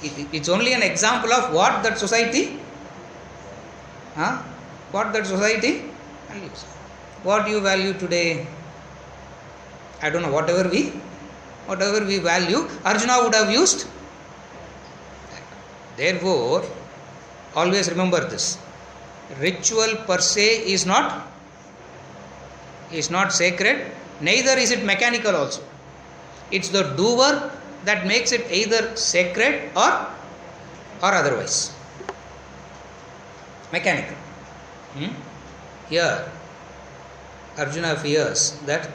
It's only an example of what that society values. What you value today? I don't know. Whatever we value, Arjuna would have used. Therefore, always remember this. Ritual per se is not sacred, neither is it mechanical also. It's the doer that makes it either sacred or otherwise. Mechanical. Here, Arjuna fears that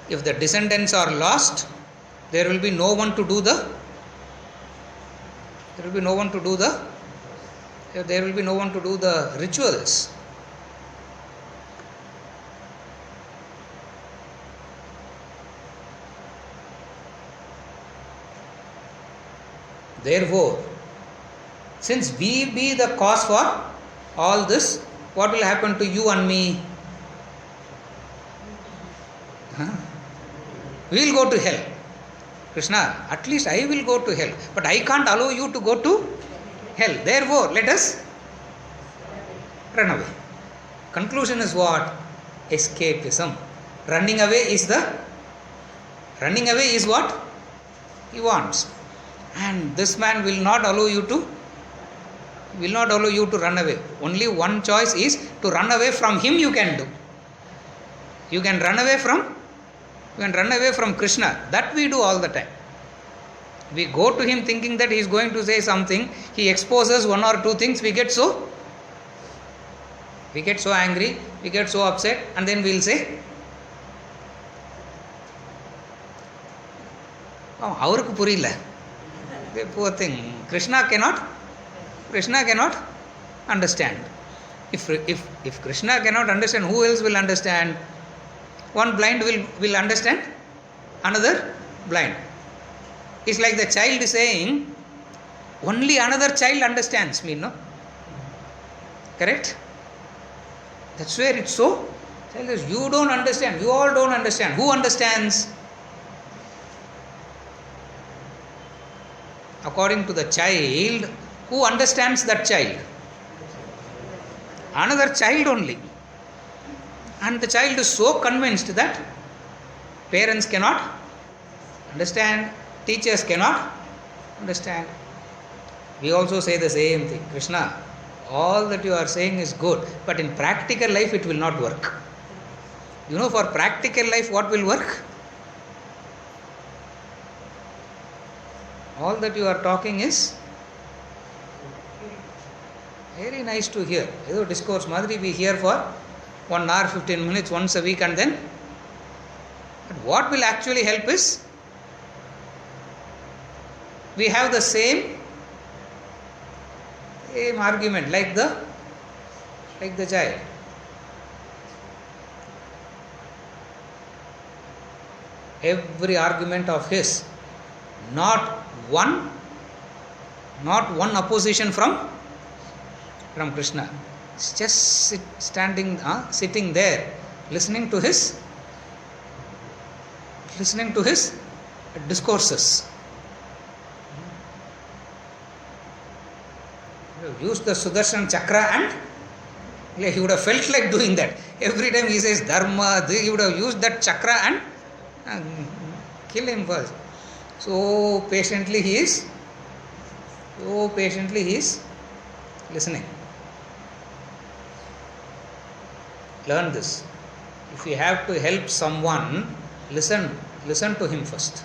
if the descendants are lost, there will be no one to do the rituals. Therefore, since we be the cause for all this, what will happen to you and me? We will go to hell. Krishna, at least I will go to hell, but I can't allow you to go to hell. Therefore, let us run away. Conclusion is what? Escapism. Running away is what he wants. And this man will not allow you to run away. Only one choice is to run away from him you can do. You can run away from Krishna. That we do all the time. We go to him thinking that he is going to say something. He exposes one or two things. We get so angry, we get so upset, and then we will say, oh, avarukku puriyala. The poor thing. Krishna cannot understand. If Krishna cannot understand, who else will understand? One blind will understand another blind. It's like the child is saying, only another child understands me, no? Correct? That's where it's so. Child says, you don't understand, you all don't understand. Who understands? According to the child, who understands that child? Another child only. And the child is so convinced that parents cannot understand, teachers cannot understand. We also say the same thing. Krishna, all that you are saying is good, but in practical life it will not work. You know, for practical life what will work? All that you are talking is very nice to hear. Discourse madri we hear for 1 hour 15 minutes once a week, and then but what will actually help is we have the same argument like the child. Every argument of his, not one opposition from Krishna. It's just sitting there, listening to his discourses. Use the Sudarshan Chakra and he would have felt like doing that. Every time he says Dharma, he would have used that chakra and kill him first. So patiently he is listening. Learn this. If you have to help someone, listen to him first.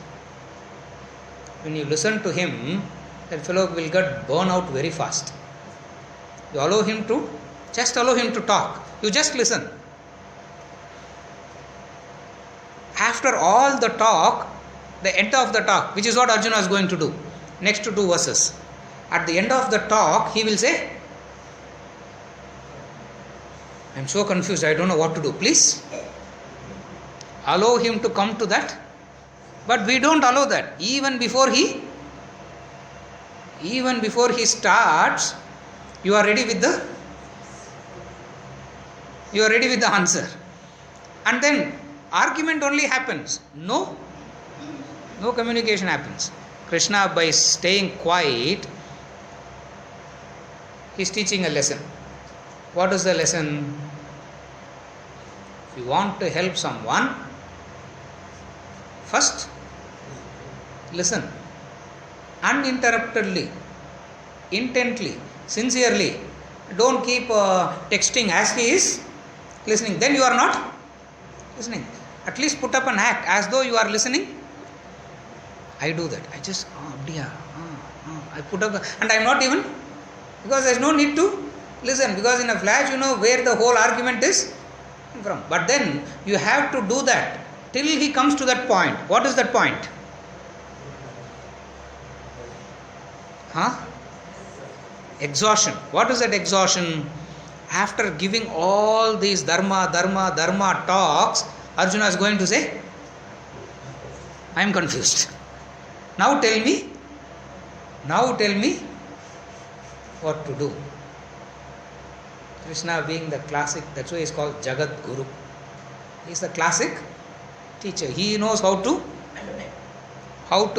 When you listen to him, that fellow will get burn out very fast. You allow him to talk. You just listen. After all the talk, the end of the talk, which is what Arjuna is going to do, next to 2 verses. At the end of the talk, he will say, I am so confused, I don't know what to do. Please allow him to come to that. But we don't allow that. Even before he starts, you are ready with the answer. And then argument only happens. No communication happens. Krishna, by staying quiet, he is teaching a lesson. What is the lesson? If you want to help someone, first listen uninterruptedly, intently, sincerely. Don't keep texting as he is listening. Then you are not listening. At least put up an act as though you are listening. I do that. I just, I put up, and I am not even, because there is no need to listen, because in a flash you know where the whole argument is from. But then you have to do that till he comes to that point. What is that point? Exhaustion. What is that exhaustion? After giving all these dharma talks, Arjuna is going to say, I am confused. Now tell me what to do. Krishna being the classic, that's why he is called Jagat Guru. He is the classic teacher. He knows how to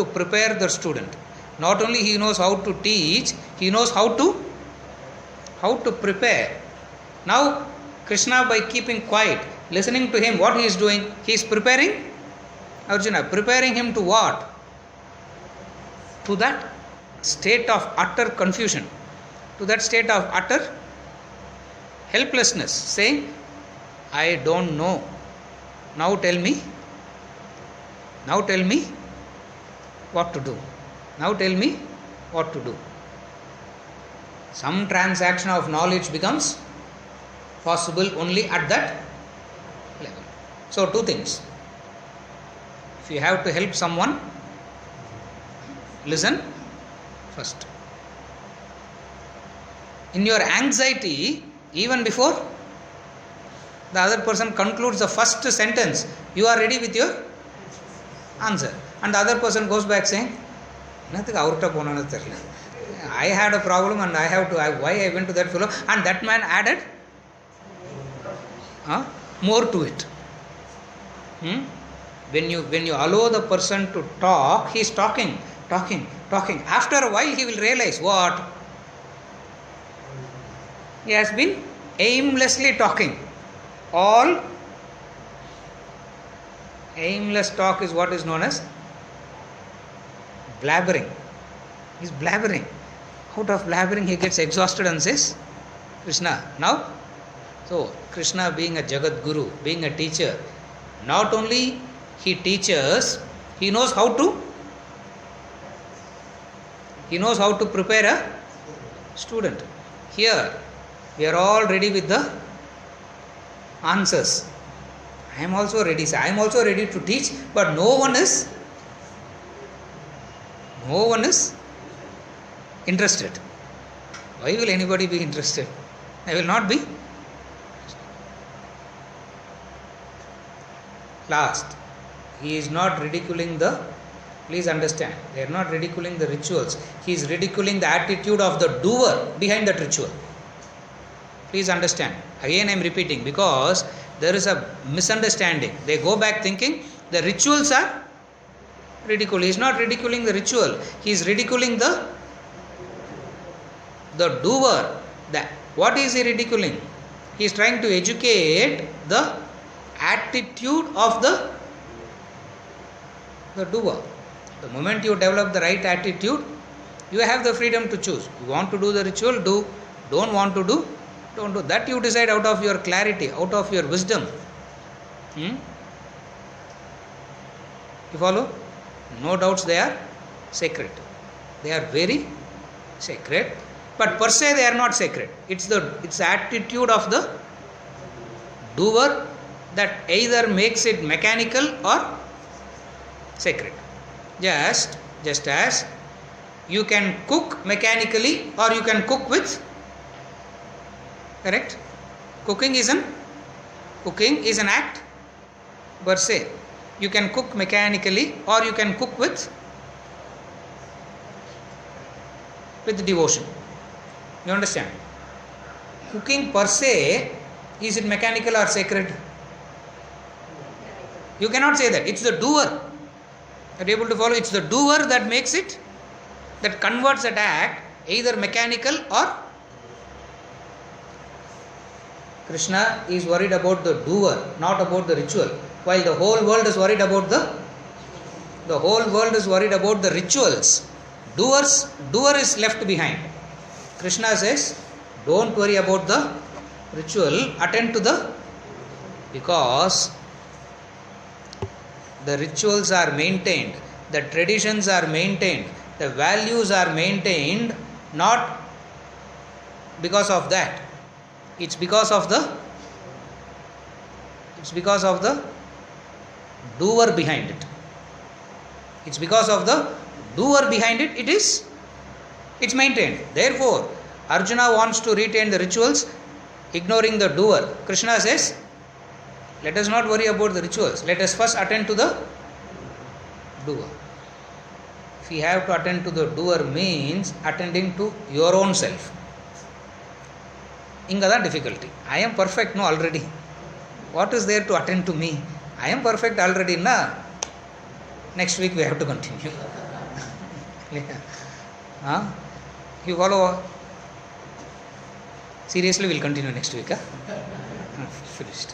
prepare the student. Not only he knows how to teach, he knows how to prepare. Now Krishna, by keeping quiet, listening to him, what he is doing? He is preparing Arjuna. Preparing him to what? To that state of utter confusion, to that state of utter helplessness, saying, I don't know Now tell me. Now tell me what to do. Now tell me what to do. Some transaction of knowledge becomes possible only at that level. So, two things. If you have to help someone, listen first. In your anxiety, even before the other person concludes the first sentence, you are ready with your answer. And the other person goes back saying, I had a problem and why I went to that fellow, and that man added more to it. When you allow the person to talk, he is talking. After a while he will realize what? He has been aimlessly talking. All aimless talk is what is known as blabbering. He is blabbering. Out of blabbering he gets exhausted and says, Krishna. Now, so Krishna being a Jagat Guru, being a teacher, not only he teaches, he knows how to prepare a student. Here, we are all ready with the answers. I am also ready, sir. I am also ready to teach, but no one is interested. Why will anybody be interested? I will not be. Last, he is not ridiculing please understand, they are not ridiculing the rituals. He is ridiculing the attitude of the doer behind that ritual. Please understand. Again I am repeating, because there is a misunderstanding. They go back thinking the rituals are ridiculous. He is not ridiculing the ritual. He is ridiculing the doer. What is he ridiculing? He is trying to educate the attitude of the doer. The moment you develop the right attitude, you have the freedom to choose. You want to do the ritual, do. Don't want to do, don't do. That you decide out of your clarity, out of your wisdom. You follow? No doubts they are sacred. They are very sacred. But per se they are not sacred. It's the attitude of the doer that either makes it mechanical or sacred. Just as you can cook mechanically or you can cook with, correct? Cooking is an act per se. You can cook mechanically or you can cook with devotion. You understand? Cooking per se, is it mechanical or sacred? You cannot say that. It's the doer. Are you able to follow? It's the doer that makes it, that converts that act either mechanical or. Krishna is worried about the doer, not about the ritual. While the whole world is worried about the rituals. Doer is left behind. Krishna says, don't worry about the ritual, attend to because the rituals are maintained, the traditions are maintained, the values are maintained, not because of that. It's because of the doer behind it. It's because of the doer behind it, it's maintained. Therefore, Arjuna wants to retain the rituals, ignoring the doer. Krishna says, let us not worry about the rituals. Let us first attend to the doer. If we have to attend to the doer means attending to your own self. Inga the difficulty. I am perfect, no, already. What is there to attend to me? I am perfect already, na. Next week we have to continue. You follow? Seriously, we'll continue next week. Finished.